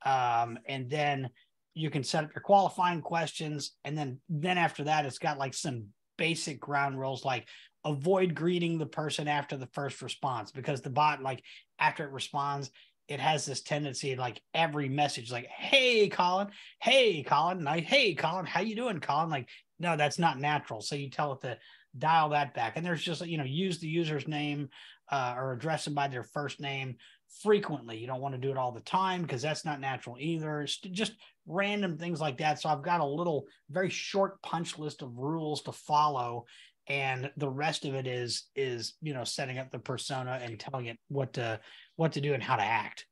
Speaker 1: And then you can set up your qualifying questions. And then after that, it's got like some basic ground rules, like avoid greeting the person after the first response, because the bot, like after it responds, it has this tendency, like every message, like, hey, Colin, like, hey, Colin, how you doing, Colin? Like, no, that's not natural. So you tell it to dial that back. And there's just, use the user's name or address them by their first name frequently. You don't want to do it all the time because that's not natural either. It's just random things like that. So I've got a little very short punch list of rules to follow. And the rest of it is, setting up the persona and telling it what to do and how to act.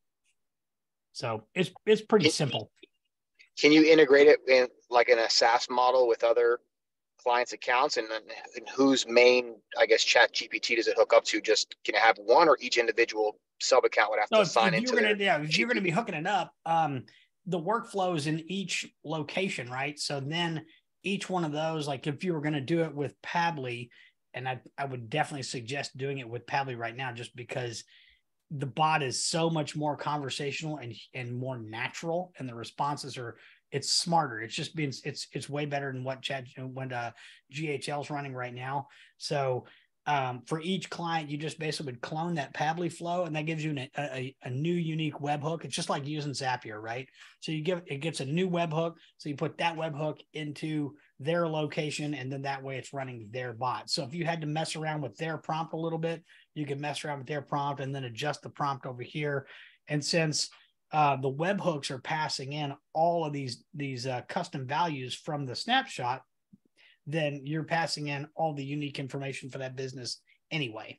Speaker 1: So it's pretty simple.
Speaker 5: Can you integrate it in like in a SaaS model with other clients' accounts, and whose main, I guess, Chat GPT does it hook up to? Just can it have one, or each individual sub account would have to sign into?
Speaker 1: If you're going to be hooking it up, the workflow is in each location, right? So then each one of those, like if you were going to do it with Pabbly, and I would definitely suggest doing it with Pabbly right now, just because the bot is so much more conversational and more natural, and the responses are it's smarter. It's just being, it's way better than what GHL is running right now. So for each client, you just basically would clone that Pabbly flow, and that gives you a new unique webhook. It's just like using Zapier, right? So it gets a new webhook. So you put that webhook into their location, and then that way it's running their bot. So if you had to mess around with their prompt a little bit, you can mess around with their prompt and then adjust the prompt over here. And since the webhooks are passing in all of these custom values from the snapshot, then you're passing in all the unique information for that business anyway.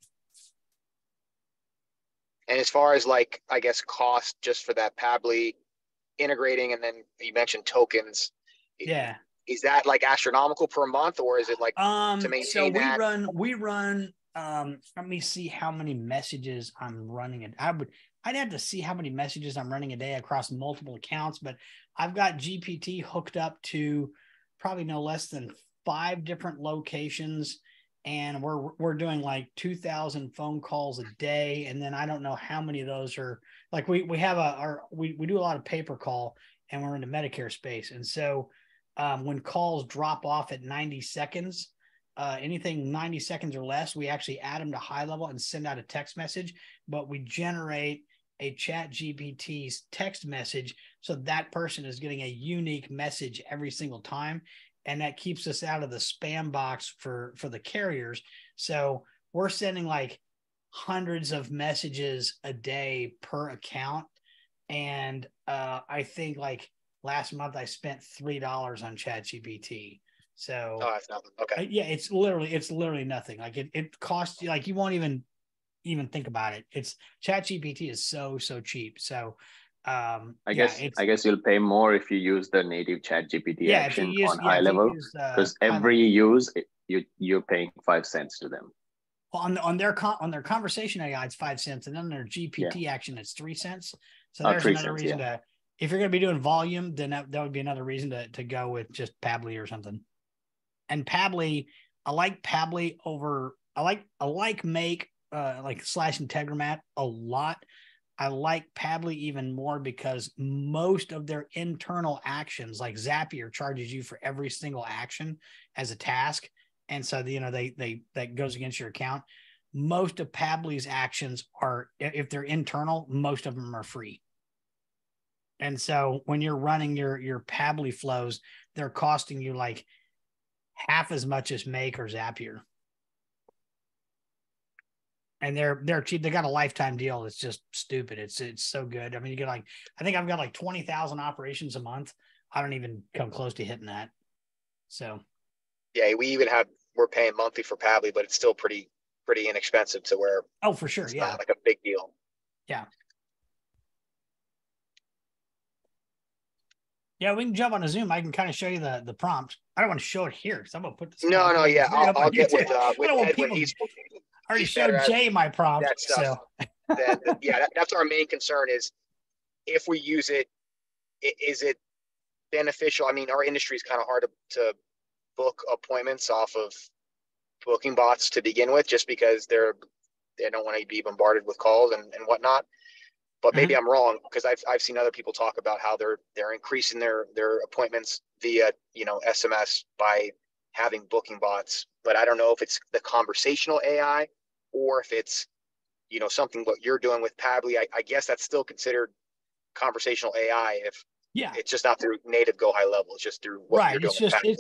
Speaker 5: And as far as like, I guess, cost just for that Pabbly integrating, and then you mentioned tokens.
Speaker 1: Yeah.
Speaker 5: Is that like astronomical per month, or is it like to maintain
Speaker 1: so we
Speaker 5: that?
Speaker 1: run let me see how many messages I'm running. I'd have to see how many messages I'm running a day across multiple accounts, but I've got GPT hooked up to probably no less than 5 different locations, and we're doing like 2,000 phone calls a day. And then I don't know how many of those are like, we have we do a lot of pay per call, and we're in the Medicare space. And so when calls drop off at 90 seconds, anything 90 seconds or less, we actually add them to Highlevel and send out a text message, but we generate a chat GPT's text message. So that person is getting a unique message every single time. And that keeps us out of the spam box for the carriers. So we're sending like hundreds of messages a day per account. And I think like last month I spent $3 on ChatGPT. So
Speaker 5: that's nothing. Okay.
Speaker 1: yeah, it's literally nothing. Like it costs you, like, you won't even think about it. It's ChatGPT is so cheap. So
Speaker 3: I guess you'll pay more if you use the native ChatGPT action on Highlevel, because every use you're paying 5 cents to them.
Speaker 1: Well, on their conversation AI, it's 5 cents, and then their GPT action, it's 3 cents. So there's another reason to, if you're going to be doing volume, then that would be another reason to go with just Pabbly or something. And Pabbly, I like Pabbly over, I like Make like / Integromat a lot. I like Pabbly even more because most of their internal actions, like Zapier charges you for every single action as a task. And so, that goes against your account. Most of Pabbly's actions are, if they're internal, most of them are free. And so when you're running your Pabbly flows, they're costing you like half as much as Make or Zapier. And they're cheap. They got a lifetime deal. It's just stupid. It's so good. I mean, you get like, I think I've got like 20,000 operations a month. I don't even come close to hitting that. So
Speaker 5: yeah, we're paying monthly for Pabbly, but it's still pretty inexpensive to where.
Speaker 1: Oh, for sure.
Speaker 5: It's
Speaker 1: Yeah.
Speaker 5: not like a big deal.
Speaker 1: Yeah. Yeah, we can jump on a Zoom. I can kind of show you the prompt. I don't want to show it here because I'm gonna put this.
Speaker 5: No, yeah. I'll get with Ed when he's.
Speaker 1: I already showed Jay my prompt.
Speaker 5: That stuff. So. That's our main concern is if we use it, is it beneficial? I mean, our industry is kind of hard to book appointments off of booking bots to begin with, just because they don't want to be bombarded with calls and whatnot. But maybe I'm wrong, because I've seen other people talk about how they're increasing their appointments via SMS by having booking bots. But I don't know if it's the conversational AI or if it's something what you're doing with Pabbly. I guess that's still considered conversational AI if it's just not through native GoHighLevel. It's just through what you're doing.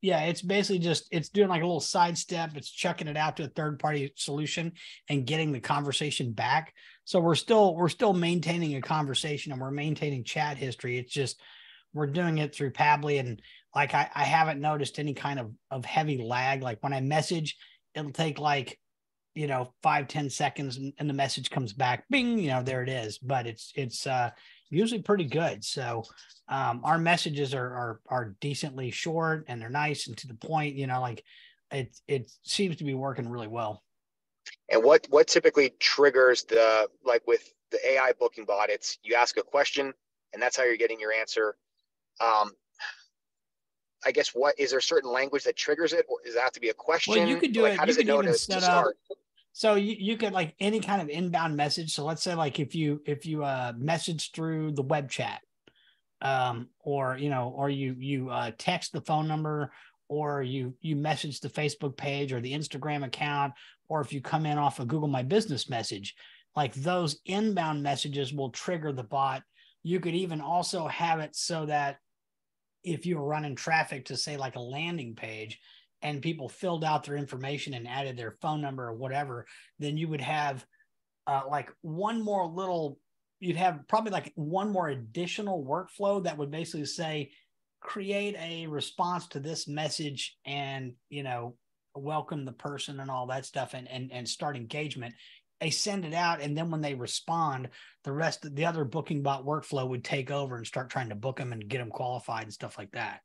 Speaker 1: It's basically it's doing like a little sidestep. It's chucking it out to a third-party solution and getting the conversation back. So we're still maintaining a conversation and we're maintaining chat history. It's just we're doing it through Pabbly, and like I haven't noticed any kind of heavy lag. Like when I message, it'll take like 5-10 seconds and the message comes back, bing, there it is. But it's usually pretty good. So our messages are decently short and they're nice and to the point. Like it seems to be working really well.
Speaker 5: And what typically triggers with the AI booking bot? It's you ask a question and that's how you're getting your answer. I guess is there a certain language that triggers it, or does it have to be a question?
Speaker 1: Well, you could do it.
Speaker 5: How does it know to start?
Speaker 1: So you could like any kind of inbound message. So let's say like if you message through the web chat, or you text the phone number, or you message the Facebook page or the Instagram account, or if you come in off a Google My Business message, like those inbound messages will trigger the bot. You could even also have it so that if you're running traffic to, say, like a landing page, and people filled out their information and added their phone number or whatever, then you would have like one more little, you'd have probably like one more additional workflow that would basically say, create a response to this message and, welcome the person and all that stuff, and start engagement. They send it out, and then when they respond, the rest of the other booking bot workflow would take over and start trying to book them and get them qualified and stuff like that.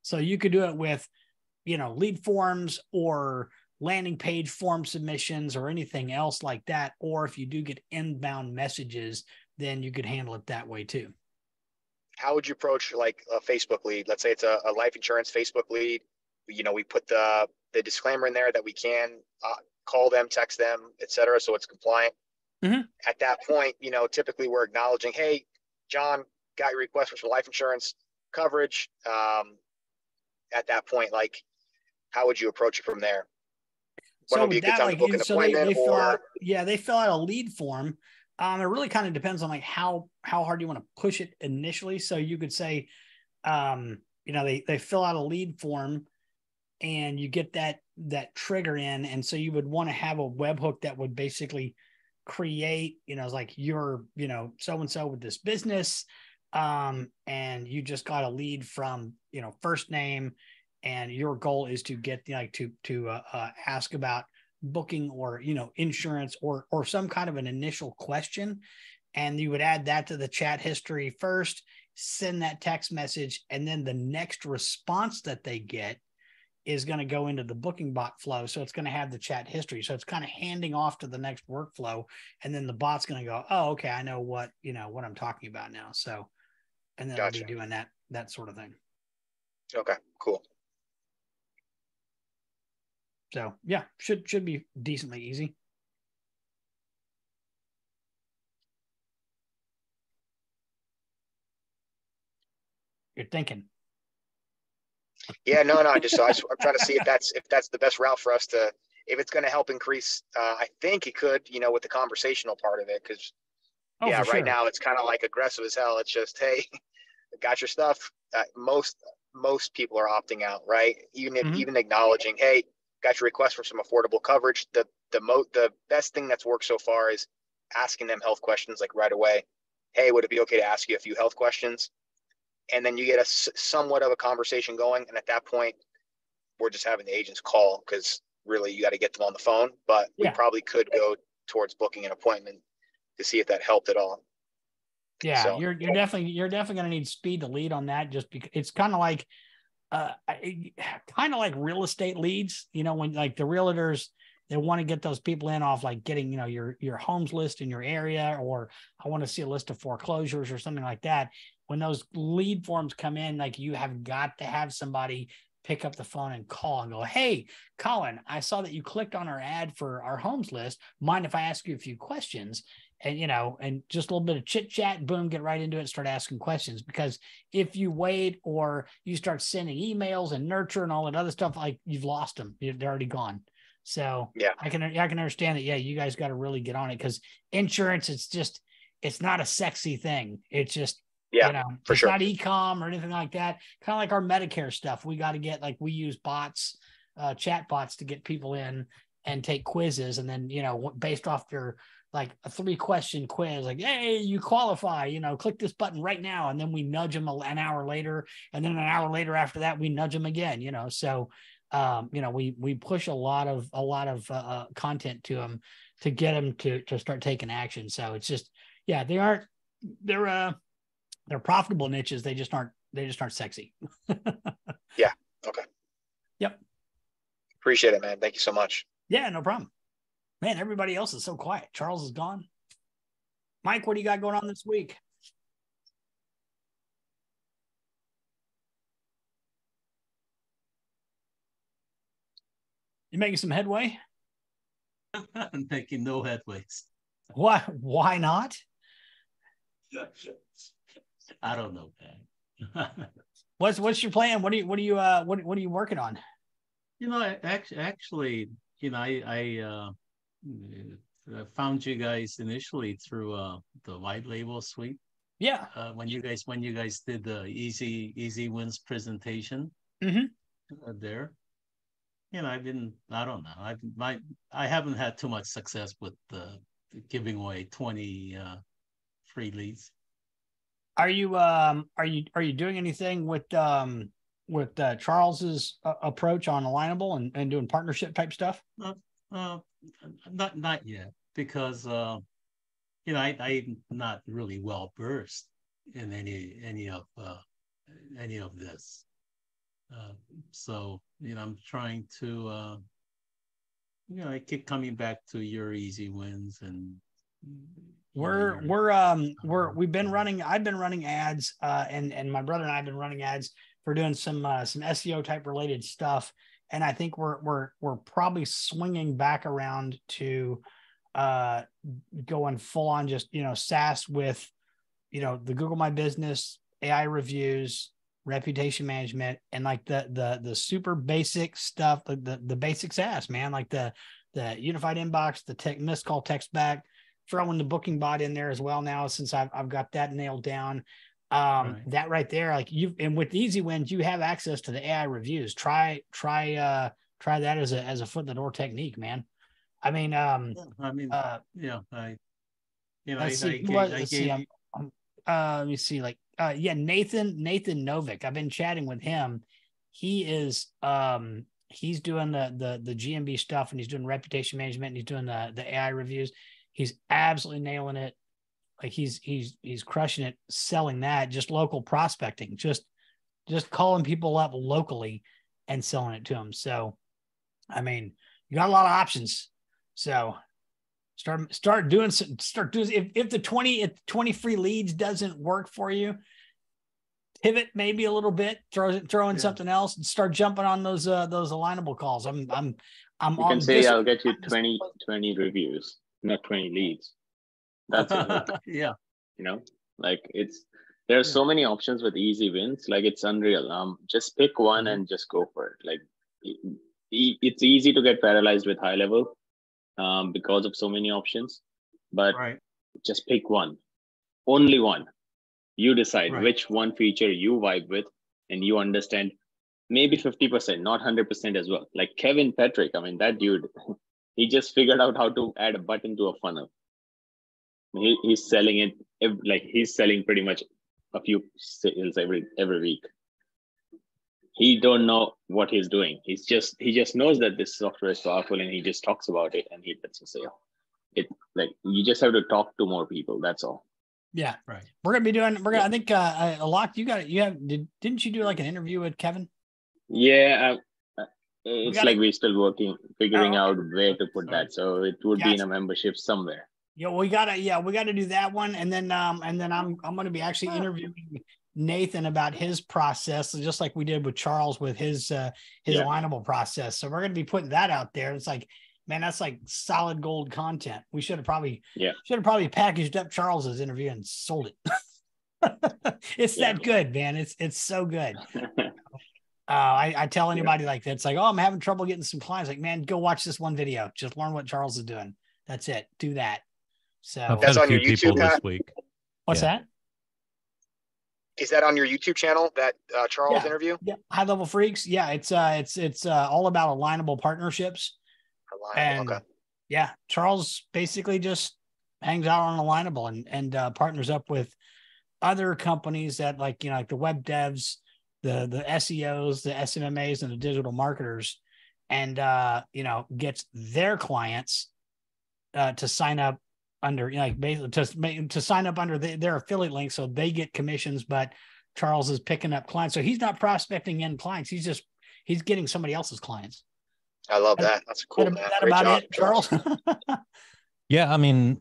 Speaker 1: So you could do it with, lead forms or landing page form submissions or anything else like that. Or if you do get inbound messages, then you could handle it that way too.
Speaker 5: How would you approach like a Facebook lead? Let's say it's a life insurance Facebook lead. We put the disclaimer in there that we can call them, text them, etc. So it's compliant.
Speaker 1: Mm-hmm.
Speaker 5: At that point, typically we're acknowledging, hey, John, got your request for life insurance coverage. At that point, like, how would you approach it from there? When would be a good time to book an appointment?
Speaker 1: They fill out a lead form. It really kind of depends on like how hard you want to push it initially. So you could say, they fill out a lead form, and you get that trigger in. And so you would want to have a webhook that would basically create, like you're, so-and-so with this business. And you just got a lead from, first name, and your goal is to get to ask about booking or, insurance or some kind of an initial question. And you would add that to the chat history first, send that text message, and then the next response that they get is going to go into the booking bot flow. So it's going to have the chat history. So it's kind of handing off to the next workflow. And then the bot's going to go, oh, okay, I know what I'm talking about now. So, and then I'll be doing that sort of thing.
Speaker 5: Okay, cool.
Speaker 1: So yeah, should be decently easy. You're thinking.
Speaker 5: Yeah, no, I'm trying to see if that's the best route for us to, if it's going to help increase. I think it could, with the conversational part of it, because right now it's kind of like aggressive as hell. It's just, hey, got your stuff. Most people are opting out, right? Even acknowledging, hey, got your request for some affordable coverage. The best thing that's worked so far is asking them health questions like right away. Hey, would it be okay to ask you a few health questions? And then you get somewhat of a conversation going. And at that point, we're just having the agents call, because really you got to get them on the phone. But we probably could go towards booking an appointment to see if that helped at all.
Speaker 1: Yeah, so, you're definitely going to need speed to lead on that, just because it's kind of like real estate leads, when like the realtors, they want to get those people in off like getting, your homes list in your area, or I want to see a list of foreclosures or something like that. When those lead forms come in, like you have got to have somebody pick up the phone and call and go, hey, Colin, I saw that you clicked on our ad for our homes list. Mind if I ask you a few questions? And, and just a little bit of chit chat, boom, get right into it and start asking questions. Because if you wait or you start sending emails and nurture and all that other stuff, like you've lost them, they're already gone. So yeah, I can understand that. Yeah, you guys got to really get on it, because insurance, it's not a sexy thing. It's just,
Speaker 5: for sure.
Speaker 1: Not e-com or anything like that. Kind of like our Medicare stuff. We got to get, like, we use bots, chat bots to get people in and take quizzes. And then, based off their, like a 3-question quiz, like, hey, you qualify, click this button right now. And then we nudge them an hour later. And then an hour later after that, we nudge them again, so, we push a lot of content to them to get them to start taking action. So it's just, yeah, they're profitable niches. They just aren't sexy.
Speaker 5: Yeah. Okay.
Speaker 1: Yep.
Speaker 5: Appreciate it, man. Thank you so much.
Speaker 1: Yeah, no problem. Man, everybody else is so quiet. Charles is gone. Mike, what do you got going on this week? You making some headway?
Speaker 4: I'm making no headways.
Speaker 1: Why not?
Speaker 4: I don't know, man.
Speaker 1: What's your plan? What are you working on?
Speaker 4: Actually, I found you guys initially through the white label suite.
Speaker 1: Yeah.
Speaker 4: When you guys did the easy wins presentation there. I don't know. I haven't had too much success with giving away 20 free leads.
Speaker 1: Are you doing anything with Charles's approach on Alignable and doing partnership type stuff?
Speaker 4: Not yet, because I'm not really well versed in any of this. So I'm trying to I keep coming back to your easy wins, and
Speaker 1: I've been running ads, and my brother and I have been running ads for doing some SEO type related stuff, and I think we're probably swinging back around to going full on just SaaS with the Google My Business, AI reviews, reputation management, and like the super basic stuff, the basic SaaS, man, like the unified inbox, the missed call text back, throwing the booking bot in there as well now, since I've got that nailed down. Right. That right there, like and with Easy Wins, you have access to the AI reviews. Try that as a foot in the door technique, man. I mean, let me see, like, Nathan Novick. I've been chatting with him. He is, he's doing the GMB stuff, and he's doing reputation management, and he's doing the AI reviews. He's absolutely nailing it. Like he's crushing it, selling that, just local prospecting, just calling people up locally and selling it to them. So, I mean, you got a lot of options. So start doing. If the 20 free leads doesn't work for you, pivot maybe a little bit, throw in something else, and start jumping on those alignable calls. You
Speaker 3: can say I'll get you 20 reviews, not 20 leads. That's it.
Speaker 4: Yeah.
Speaker 3: Like there are so many options with easy wins. Like it's unreal. Just pick one and just go for it. Like it's easy to get paralyzed with high level because of so many options, but just pick one, only one. You decide which one feature you vibe with, and you understand maybe 50%, not 100% as well. Like Kevin Patrick, I mean, that dude, he just figured out how to add a button to a funnel. He's selling it, like he's selling pretty much a few sales every week. He don't know what he's doing. He just knows that this software is powerful, and he just talks about it, and he gets a sale. Like you just have to talk to more people. That's all.
Speaker 1: Yeah, right. We're gonna be doing. I think a lot. Didn't you do like an interview with Kevin?
Speaker 3: Yeah, it's like we're still figuring out where to put that. So it would be in a membership somewhere.
Speaker 1: Yeah, we gotta do that one, and then I'm gonna be actually interviewing Nathan about his process, just like we did with Charles with his alignable process. So we're gonna be putting that out there. It's like, man, that's like solid gold content. We should have probably packaged up Charles's interview and sold it. It's that good, man. It's so good. I tell anybody like that, it's like, oh, I'm having trouble getting some clients. Like, man, go watch this one video. Just learn what Charles is doing. That's it. Do that. So
Speaker 5: that's on your YouTube
Speaker 7: this week.
Speaker 1: What's that?
Speaker 5: Is that on your YouTube channel, that Charles interview?
Speaker 1: Yeah, Highlevel Freaks. Yeah, it's all about alignable partnerships. Okay. Yeah, Charles basically just hangs out on Alignable and partners up with other companies that like the web devs, the SEOs, the SMMAs, and the digital marketers, and gets their clients to sign up under basically to sign up under their affiliate link, so they get commissions, but Charles is picking up clients. So he's not prospecting in clients. He's getting somebody else's clients.
Speaker 5: I love that. That's cool.
Speaker 1: That about job, it, Charles?
Speaker 7: Yeah, I mean,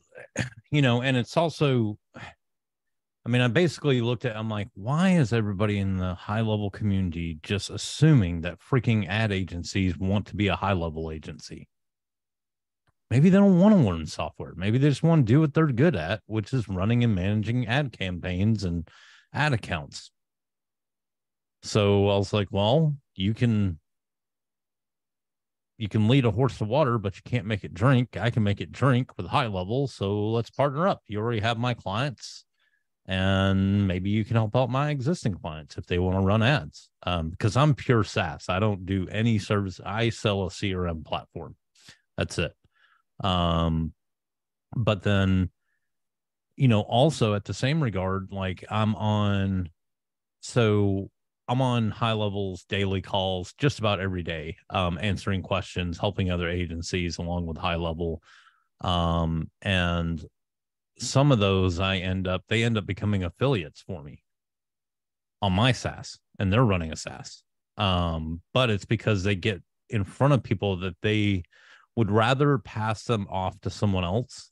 Speaker 7: and it's also, I mean, I basically looked at, I'm like, why is everybody in the high level community just assuming that freaking ad agencies want to be a high level agency? Maybe they don't want to learn software. Maybe they just want to do what they're good at, which is running and managing ad campaigns and ad accounts. So I was like, well, you can lead a horse to water, but you can't make it drink. I can make it drink with Highlevel. So let's partner up. You already have my clients, and maybe you can help out my existing clients if they want to run ads. Because I'm pure SaaS. I don't do any service. I sell a CRM platform. That's it. But then, also at the same regard, like I'm on Highlevel's daily calls just about every day, answering questions, helping other agencies along with Highlevel. And some of those they end up becoming affiliates for me on my SaaS, and they're running a SaaS. But it's because they get in front of people that they would rather pass them off to someone else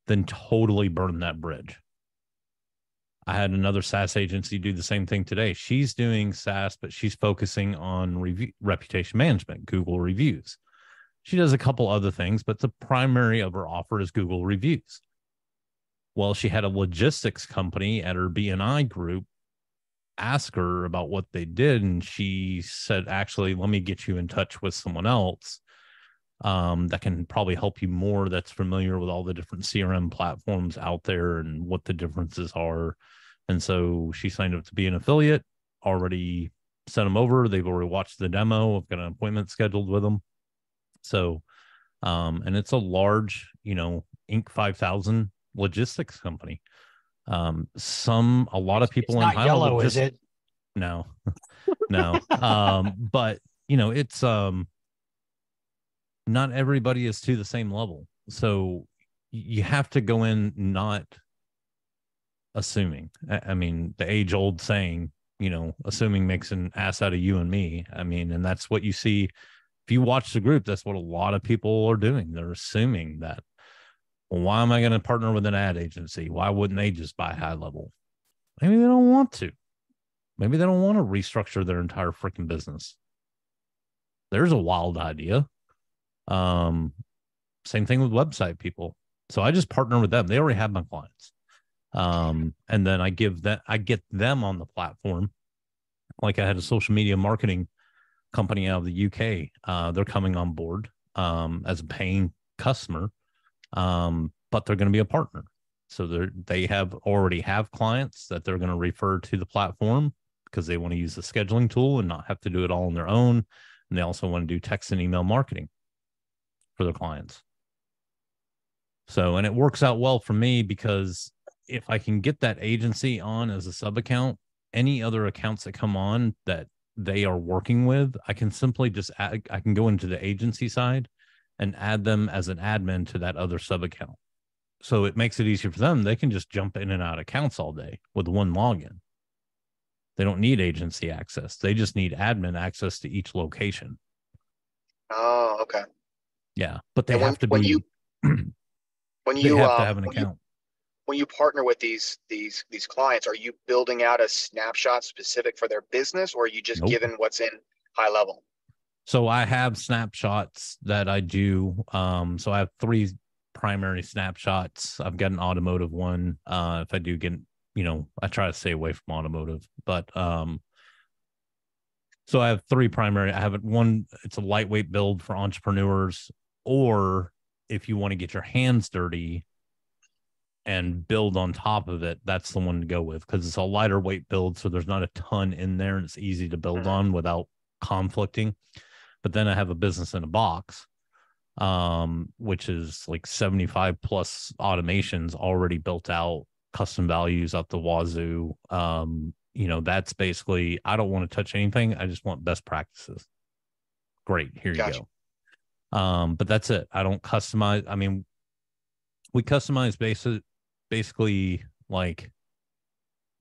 Speaker 7: than totally burn that bridge. I had another SaaS agency do the same thing today. She's doing SaaS, but she's focusing on reputation management, Google reviews. She does a couple other things, but the primary of her offer is Google reviews. Well, she had a logistics company at her BNI group ask her about what they did, and she said, actually, let me get you in touch with someone else that can probably help you more, that's familiar with all the different CRM platforms out there and what the differences are. And so she signed up to be an affiliate, already sent them over. They've already watched the demo. I've got an appointment scheduled with them. So, and it's a large, Inc. 5000 logistics company. A lot of people
Speaker 1: it's
Speaker 7: in
Speaker 1: not
Speaker 7: Highlevel
Speaker 1: yellow, is it?
Speaker 7: No, no. But it's not everybody is to the same level. So you have to go in not assuming. I mean, the age old saying, assuming makes an ass out of you and me. I mean, and that's what you see. If you watch the group, that's what a lot of people are doing. They're assuming that, well, why am I going to partner with an ad agency? Why wouldn't they just buy Highlevel? Maybe they don't want to. Maybe they don't want to restructure their entire freaking business. There's a wild idea. Same thing with website people. So I just partner with them. They already have my clients. And then I get them on the platform. Like I had a social media marketing company out of the UK. They're coming on board as a paying customer, but they're going to be a partner. So they already have clients that they're going to refer to the platform because they want to use the scheduling tool and not have to do it all on their own. And they also want to do text and email marketing for their clients. So, and it works out well for me because if I can get that agency on as a sub account, any other accounts that come on that they are working with, I can simply just I can go into the agency side and add them as an admin to that other sub account. So it makes it easier for them. They can just jump in and out of accounts all day with one login. They don't need agency access. They just need admin access to each location.
Speaker 5: Oh, okay.
Speaker 7: Yeah, but they have to be.
Speaker 5: When you
Speaker 7: have to have an account.
Speaker 5: When you partner with these clients, are you building out a snapshot specific for their business, or are you just given what's in Highlevel?
Speaker 7: So I have snapshots that I do. So I have 3 primary snapshots. I've got an automotive one. If I do get, I try to stay away from automotive, but so I have 3 primary. I have one. It's a lightweight build for entrepreneurs, or if you want to get your hands dirty and build on top of it, that's the one to go with because it's a lighter weight build. So there's not a ton in there and it's easy to build on without conflicting. But then I have a business in a box, which is like 75 plus automations already built out, custom values out the wazoo. That's basically, I don't want to touch anything. I just want best practices. Great. Here you go. But that's it. I don't customize. I mean, we customize basically like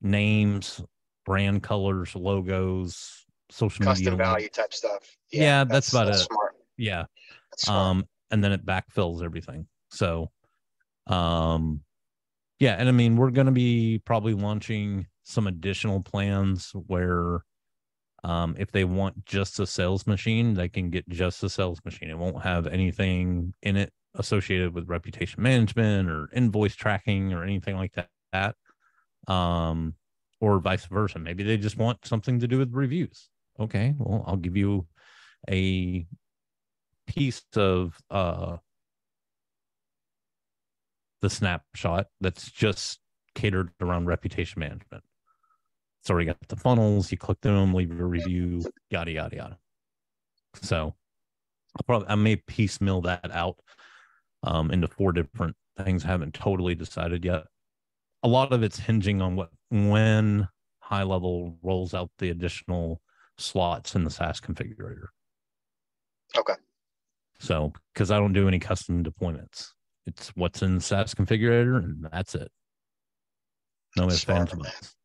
Speaker 7: names, brand colors, logos, social media,
Speaker 5: custom value type stuff.
Speaker 7: Yeah, that's about it.
Speaker 5: Smart.
Speaker 7: Yeah.
Speaker 5: That's smart.
Speaker 7: And then it backfills everything. So, yeah. And I mean, we're going to be probably launching some additional plans where if they want just a sales machine, they can get just a sales machine. It won't have anything in it associated with reputation management or invoice tracking or anything like that. or vice versa. Maybe they just want something to do with reviews. Okay, well, I'll give you a piece of the snapshot that's just catered around reputation management. It's already got the funnels. You click them, leave a review, yada yada yada. So I may piecemeal that out into 4 different things. I haven't totally decided yet. A lot of it's hinging on when Highlevel rolls out the additional slots in the SaaS configurator.
Speaker 5: Okay.
Speaker 7: So, because I don't do any custom deployments, it's what's in the SaaS configurator, and that's it. No ifs, ands, or buts.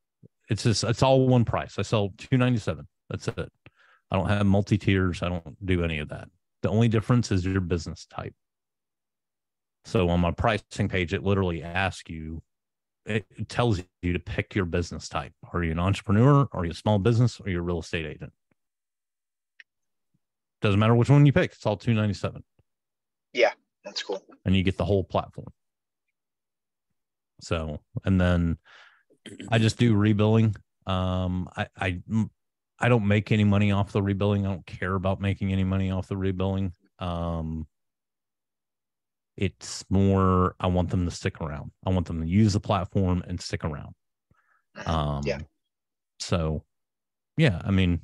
Speaker 7: It's all one price. I sell $297. That's it. I don't have multi-tiers. I don't do any of that. The only difference is your business type. So on my pricing page, it literally asks you, it tells you to pick your business type. Are you an entrepreneur? Are you a small business? Or are you a real estate agent? Doesn't matter which one you pick. It's all $297.
Speaker 5: Yeah, that's cool.
Speaker 7: And you get the whole platform. So, and then I just do rebilling. I don't make any money off the rebilling. I don't care about making any money off the rebilling. It's more, I want them to stick around. I want them to use the platform and stick around.
Speaker 5: Yeah.
Speaker 7: So, yeah, I mean,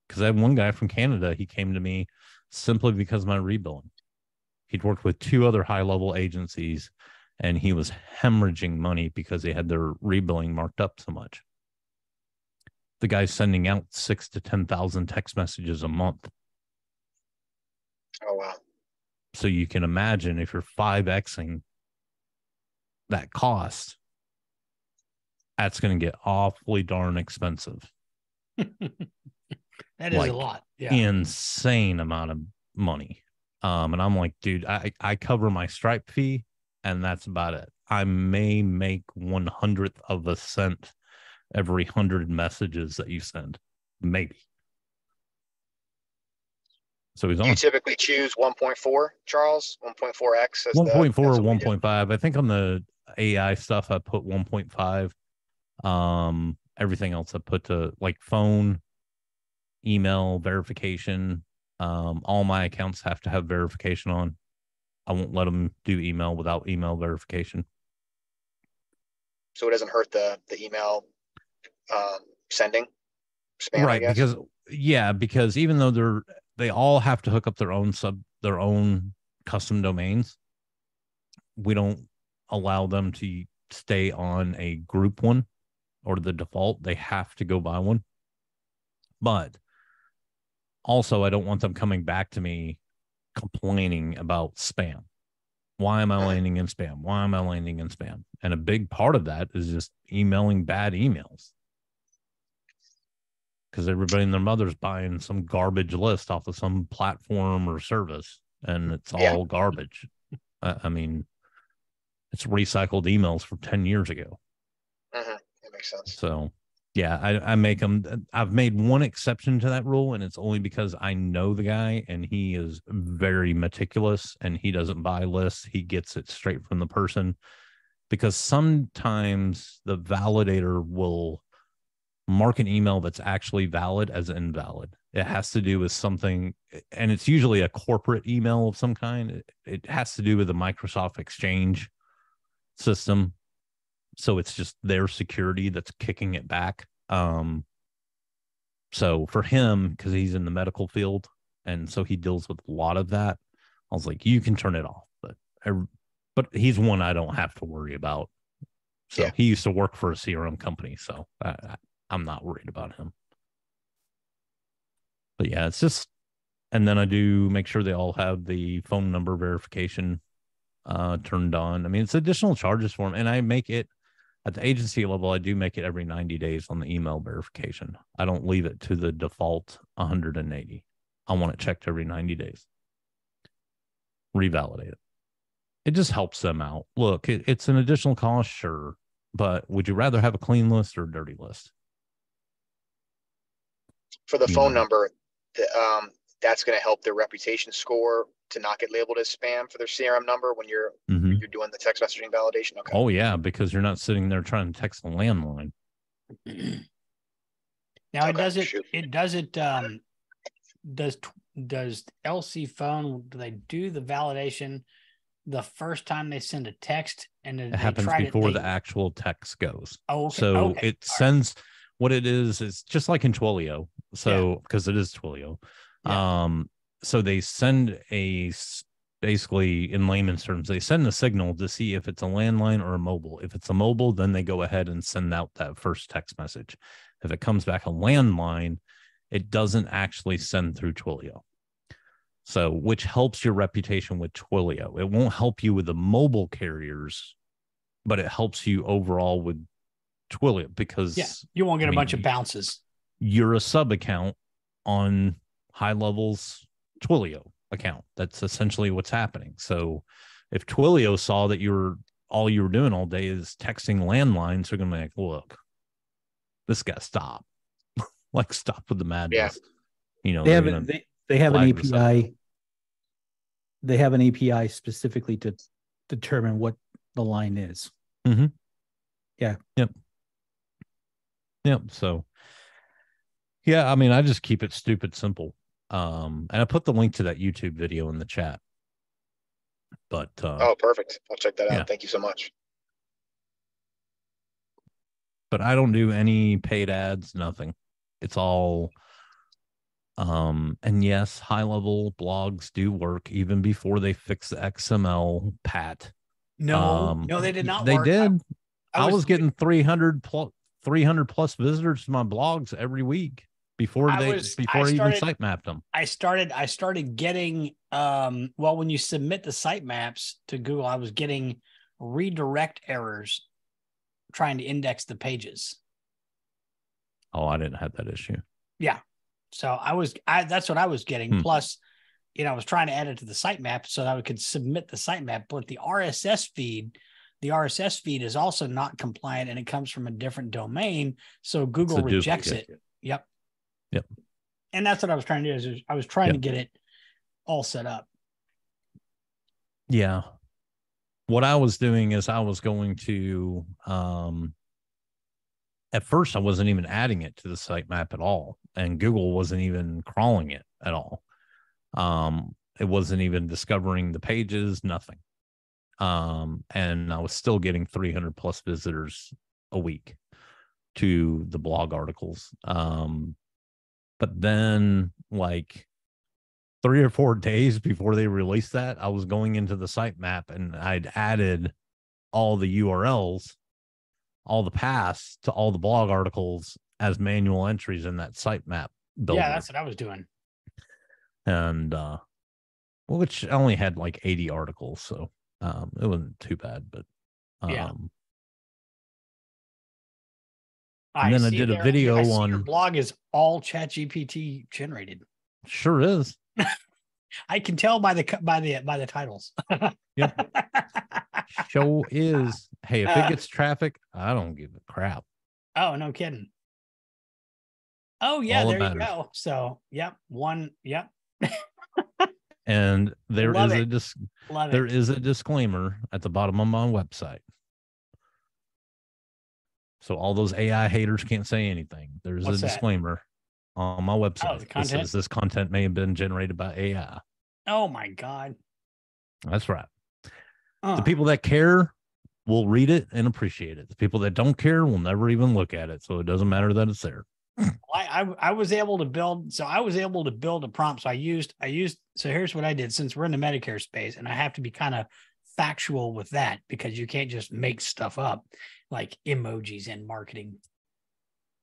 Speaker 7: because I had one guy from Canada, he came to me simply because of my rebilling. He'd worked with 2 other high-level agencies, and he was hemorrhaging money because they had their rebilling marked up so much. The guy's sending out 6,000 to 10,000 text messages a month.
Speaker 5: Oh, wow.
Speaker 7: So you can imagine if you're 5xing that cost, that's going to get awfully darn expensive.
Speaker 1: That is a lot. Yeah.
Speaker 7: Insane amount of money. And I'm like, dude, I cover my Stripe fee, and that's about it. I may make 1/100th of a cent every 100 messages that you send, maybe. So he's on.
Speaker 5: You typically choose 1.4, Charles, 1.4x.
Speaker 7: 1.4 or 1.5. I think on the AI stuff, I put 1.5. Everything else I put to like phone, email, verification. All my accounts have to have verification on. I won't let them do email without email verification. So
Speaker 5: it doesn't hurt the email sending spam,
Speaker 7: right? Because even though they all have to hook up their own custom domains, we don't allow them to stay on a group one or the default. They have to go buy one. But also, I don't want them coming back to me complaining about spam. Why am I landing in spam? Why am I landing in spam? And a big part of that is just emailing bad emails. Because everybody and their mother's buying some garbage list off of some platform or service, and it's all garbage. I mean, it's recycled emails from 10 years ago.
Speaker 5: That makes sense.
Speaker 7: So, yeah, I make them. I've made one exception to that rule, and it's only because I know the guy, and he is very meticulous, and he doesn't buy lists. He gets it straight from the person, because sometimes the validator will mark an email that's actually valid as invalid. It has to do with something, and it's usually a corporate email of some kind. It has to do with the Microsoft Exchange system. So it's just their security that's kicking it back. So for him, because he's in the medical field, and so he deals with a lot of that, I was like, you can turn it off. But he's one I don't have to worry about. So he used to work for a CRM company, so I'm not worried about him. But yeah, it's just, and then I do make sure they all have the phone number verification turned on. I mean, it's additional charges for them, and I make it at the agency level. I do make it every 90 days on the email verification. I don't leave it to the default 180. I want it checked every 90 days. Revalidate it. It just helps them out. Look, it's an additional cost, sure, but would you rather have a clean list or a dirty list?
Speaker 5: For the phone number, that's going to help their reputation score to not get labeled as spam for their CRM number when you're doing the text messaging validation. Okay.
Speaker 7: Oh yeah, because you're not sitting there trying to text the landline.
Speaker 1: Now
Speaker 5: Okay,
Speaker 1: does LC phone, do they do the validation the first time they send a text, and
Speaker 7: It happens before the actual text goes.
Speaker 1: Oh, okay.
Speaker 7: So
Speaker 1: Okay.
Speaker 7: it sends what it is just like in Twilio. So because it is Twilio.
Speaker 1: Yeah.
Speaker 7: So they send basically in layman's terms, they send a signal to see if it's a landline or a mobile. If it's a mobile, then they go ahead and send out that first text message. If it comes back a landline, it doesn't actually send through Twilio. So, which helps your reputation with Twilio. It won't help you with the mobile carriers, but it helps you overall with Twilio because
Speaker 1: you won't get a bunch of bounces. You're
Speaker 7: a sub account on Highlevel's Twilio account. That's essentially what's happening. So, if Twilio saw that all you were doing all day is texting landlines, they're gonna be like, look, this guy stop. Like, stop with the madness.
Speaker 8: Yeah. They have an API. They have an API specifically to determine what the line is.
Speaker 7: Mm-hmm.
Speaker 8: Yeah.
Speaker 7: Yep. So, yeah, I mean, I just keep it stupid simple. And I put the link to that YouTube video in the chat. But
Speaker 5: oh, perfect. I'll check that out.
Speaker 7: Yeah.
Speaker 5: Thank you so much.
Speaker 7: But I don't do any paid ads, nothing. It's all and yes, high-level blogs do work even before they fix the XML pat.
Speaker 1: No, they did not
Speaker 7: they
Speaker 1: work.
Speaker 7: did. I was getting 300 plus visitors to my blogs every week before I even sitemapped them.
Speaker 1: I started getting well, when you submit the sitemaps to Google, I was getting redirect errors trying to index the pages.
Speaker 7: Oh, I didn't have that issue.
Speaker 1: Yeah. So that's what I was getting. Plus, I was trying to add it to the sitemap so that I could submit the sitemap, but the RSS feed is also not compliant, and it comes from a different domain. So Google rejects it. Yep. And that's what I was trying to do, is I was trying to get it all set up.
Speaker 7: Yeah. What I was doing is I was going to, at first I wasn't even adding it to the sitemap at all. And Google wasn't even crawling it at all. It wasn't even discovering the pages, nothing. And I was still getting 300 plus visitors a week to the blog articles. But then, like 3 or 4 days before they released that, I was going into the sitemap and I'd added all the URLs, all the paths to all the blog articles as manual entries in that sitemap builder.
Speaker 1: Yeah, that's what I was doing.
Speaker 7: And which only had like 80 articles, so it wasn't too bad. But and then I did a video on
Speaker 1: your blog is all ChatGPT generated.
Speaker 7: Sure is.
Speaker 1: I can tell by the titles.
Speaker 7: Yep. Show is. Hey, if it gets traffic, I don't give a crap.
Speaker 1: Oh, no kidding. Oh yeah, there you go. So yep.
Speaker 7: And there is a disclaimer at the bottom of my website. So all those AI haters can't say anything. There's a disclaimer on my website.
Speaker 1: Oh, the content?
Speaker 7: That says this content may have been generated by AI.
Speaker 1: Oh my God.
Speaker 7: That's right. The people that care will read it and appreciate it. The people that don't care will never even look at it. So it doesn't matter that it's there.
Speaker 1: I was able to build. So I was able to build a prompt. So I used. So here's what I did, since we're in the Medicare space, and I have to be kind of factual with that, because you can't just make stuff up like emojis and marketing.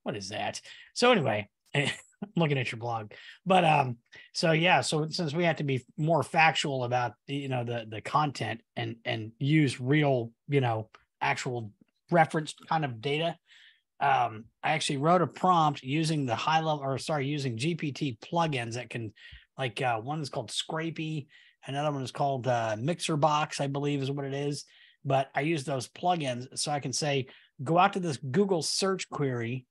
Speaker 1: What is that? So anyway, I'm looking at your blog, but so since we have to be more factual about the content and use real actual reference kind of data, I actually wrote a prompt using using GPT plugins that can, like, one is called Scrapey, another one is called Mixerbox, I believe is what it is. But I use those plugins so I can say, go out to this Google search query,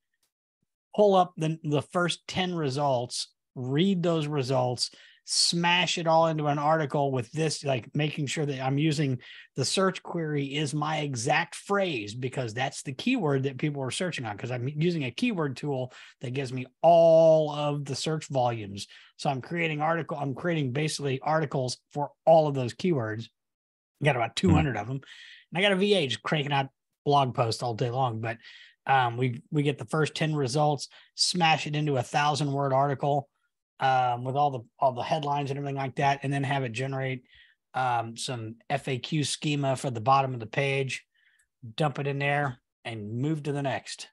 Speaker 1: pull up the first 10 results, read those results, smash it all into an article with this, like making sure that I'm using the search query is my exact phrase, because that's the keyword that people are searching on, because I'm using a keyword tool that gives me all of the search volumes. So I'm creating basically articles for all of those keywords. I got about 200 of them, and I got a VA just cranking out blog posts all day long. But we get the first 10 results, smash it into 1,000-word article with all the headlines and everything like that, and then have it generate some FAQ schema for the bottom of the page, dump it in there, and move to the next.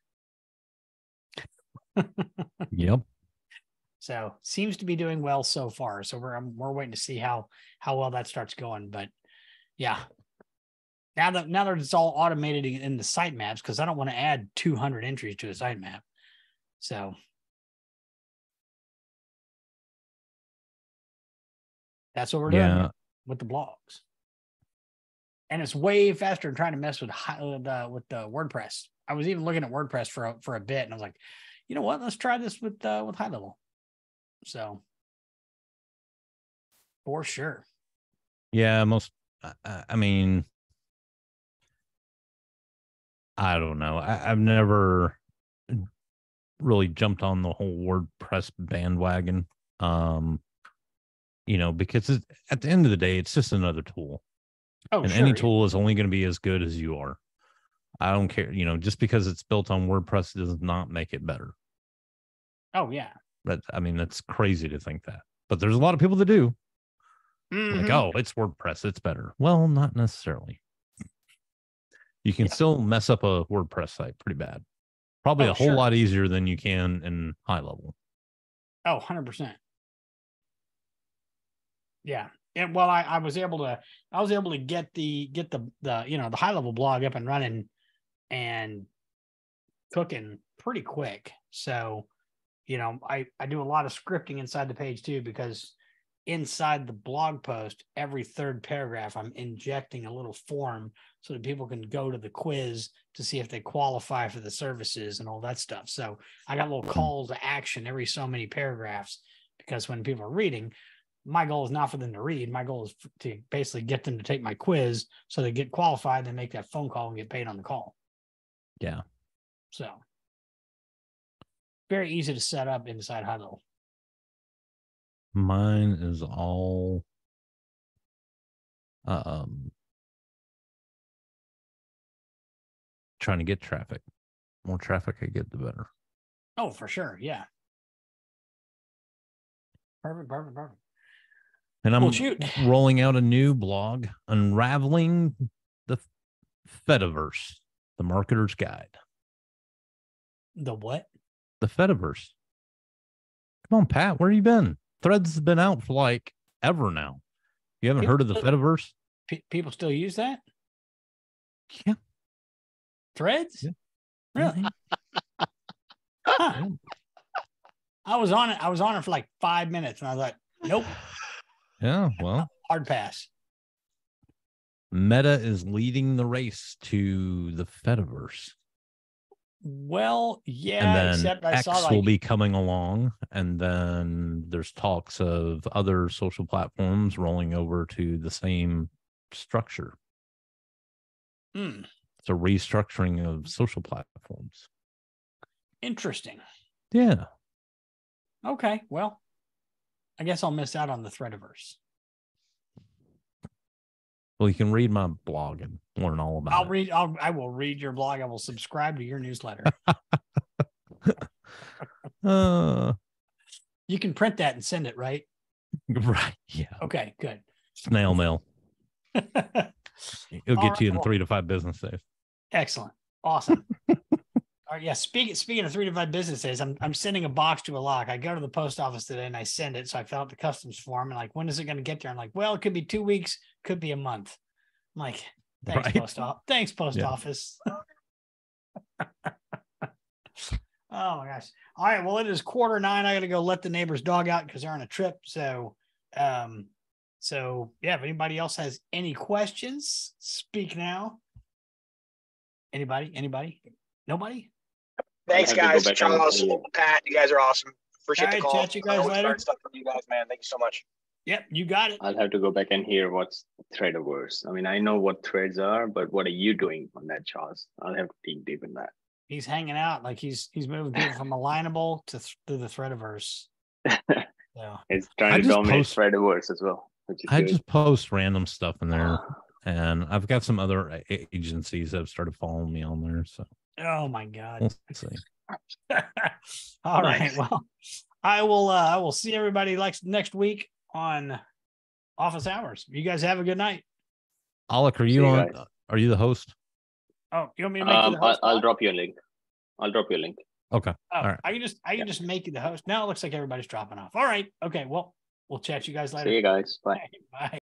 Speaker 7: Yep.
Speaker 1: So seems to be doing well so far. So we're waiting to see how well that starts going. But yeah, now that it's all automated in the sitemaps, because I don't want to add 200 entries to a sitemap. So that's what we're doing with the blogs. And it's way faster than trying to mess with the WordPress. I was even looking at WordPress for a bit, and I was like, you know what? Let's try this with Highlevel. So for sure.
Speaker 7: Yeah, I mean, I don't know. I've never really jumped on the whole WordPress bandwagon. Because at the end of the day, it's just another tool.
Speaker 1: Oh,
Speaker 7: and
Speaker 1: sure,
Speaker 7: any tool is only going to be as good as you are. I don't care. Just because it's built on WordPress does not make it better.
Speaker 1: Oh, yeah.
Speaker 7: That's crazy to think that. But there's a lot of people that do.
Speaker 1: Mm-hmm.
Speaker 7: Like, oh, it's WordPress, it's better. Well, not necessarily. You can still mess up a WordPress site pretty bad. Probably a whole lot easier than you can in Highlevel.
Speaker 1: Oh, 100%. Yeah. And well, I was able to get the Highlevel blog up and running and cooking pretty quick. So, I do a lot of scripting inside the page too, because inside the blog post, every third paragraph, I'm injecting a little form so that people can go to the quiz to see if they qualify for the services and all that stuff. So I got little calls to action every so many paragraphs, because when people are reading, my goal is not for them to read. My goal is to basically get them to take my quiz so they get qualified, then make that phone call and get paid on the call.
Speaker 7: Yeah.
Speaker 1: So very easy to set up inside Highlevel.
Speaker 7: Mine is all trying to get traffic. The more traffic I get, the better.
Speaker 1: Oh, for sure. Yeah. Perfect.
Speaker 7: And I'm rolling out a new blog, Unraveling the Fediverse, the Marketer's Guide.
Speaker 1: The what?
Speaker 7: The Fediverse. Come on, Pat, where have you been? Threads has been out for like ever now. You haven't heard of the Fediverse?
Speaker 1: People still use that?
Speaker 7: Yeah.
Speaker 1: Threads?
Speaker 7: Yeah.
Speaker 1: Really? Huh. I was on it for like 5 minutes, and I was like, nope.
Speaker 7: Yeah, well.
Speaker 1: Hard pass.
Speaker 7: Meta is leading the race to the Fediverse.
Speaker 1: Well, yeah,
Speaker 7: and then
Speaker 1: except I
Speaker 7: X
Speaker 1: saw
Speaker 7: will be coming along, and then there's talks of other social platforms rolling over to the same structure. It's a restructuring of social platforms.
Speaker 1: Interesting.
Speaker 7: Yeah.
Speaker 1: Okay, well, I guess I'll miss out on the Threadiverse.
Speaker 7: Well, you can read my blog and learn all about it.
Speaker 1: I will read your blog. I will subscribe to your newsletter. You can print that and send it, right?
Speaker 7: Right. Yeah.
Speaker 1: Okay, good.
Speaker 7: Snail mail. It'll get to you in 3 to 5 business days.
Speaker 1: Excellent. Awesome. All right, yeah. Speaking of 3 to 5 business days, I'm sending a box to a lock. I go to the post office today and I send it. So I fill out the customs form and like, when is it going to get there? I'm like, well, it could be 2 weeks, could be a month. I'm like, thanks, right. Thanks, post office. Oh my gosh. All right. Well, it is 8:45. I got to go let the neighbor's dog out because they're on a trip. So, yeah, if anybody else has any questions, speak now. Anybody? Nobody?
Speaker 5: Thanks, guys. Charles, Pat, you guys are awesome. Appreciate the call.
Speaker 1: Chat you guys later.
Speaker 5: Stuff from you guys, man. Thank you so much.
Speaker 1: Yep, you got it.
Speaker 3: I'll have to go back and hear what's Threadiverse. I mean, I know what threads are, but what are you doing on that, Charles? I'll have to dig deep in that.
Speaker 1: He's hanging out like he's moving people from alignable to the Threadiverse. So
Speaker 3: It's trying to dominate Threadiverse as well.
Speaker 7: I just post random stuff in there, and I've got some other agencies that have started following me on there. So,
Speaker 1: oh my God,
Speaker 7: we'll see.
Speaker 1: All right, well, I will see everybody next week on Office Hours. You guys have a good night.
Speaker 7: Alec, are you on? Are you the host?
Speaker 1: Oh, you want me to make you the host?
Speaker 3: I'll drop you a link.
Speaker 7: Okay.
Speaker 1: Oh,
Speaker 7: all right.
Speaker 1: I can just make you the host. Now it looks like everybody's dropping off. All right. Okay. Well, we'll chat you guys later.
Speaker 3: See you guys. Bye.
Speaker 1: Bye.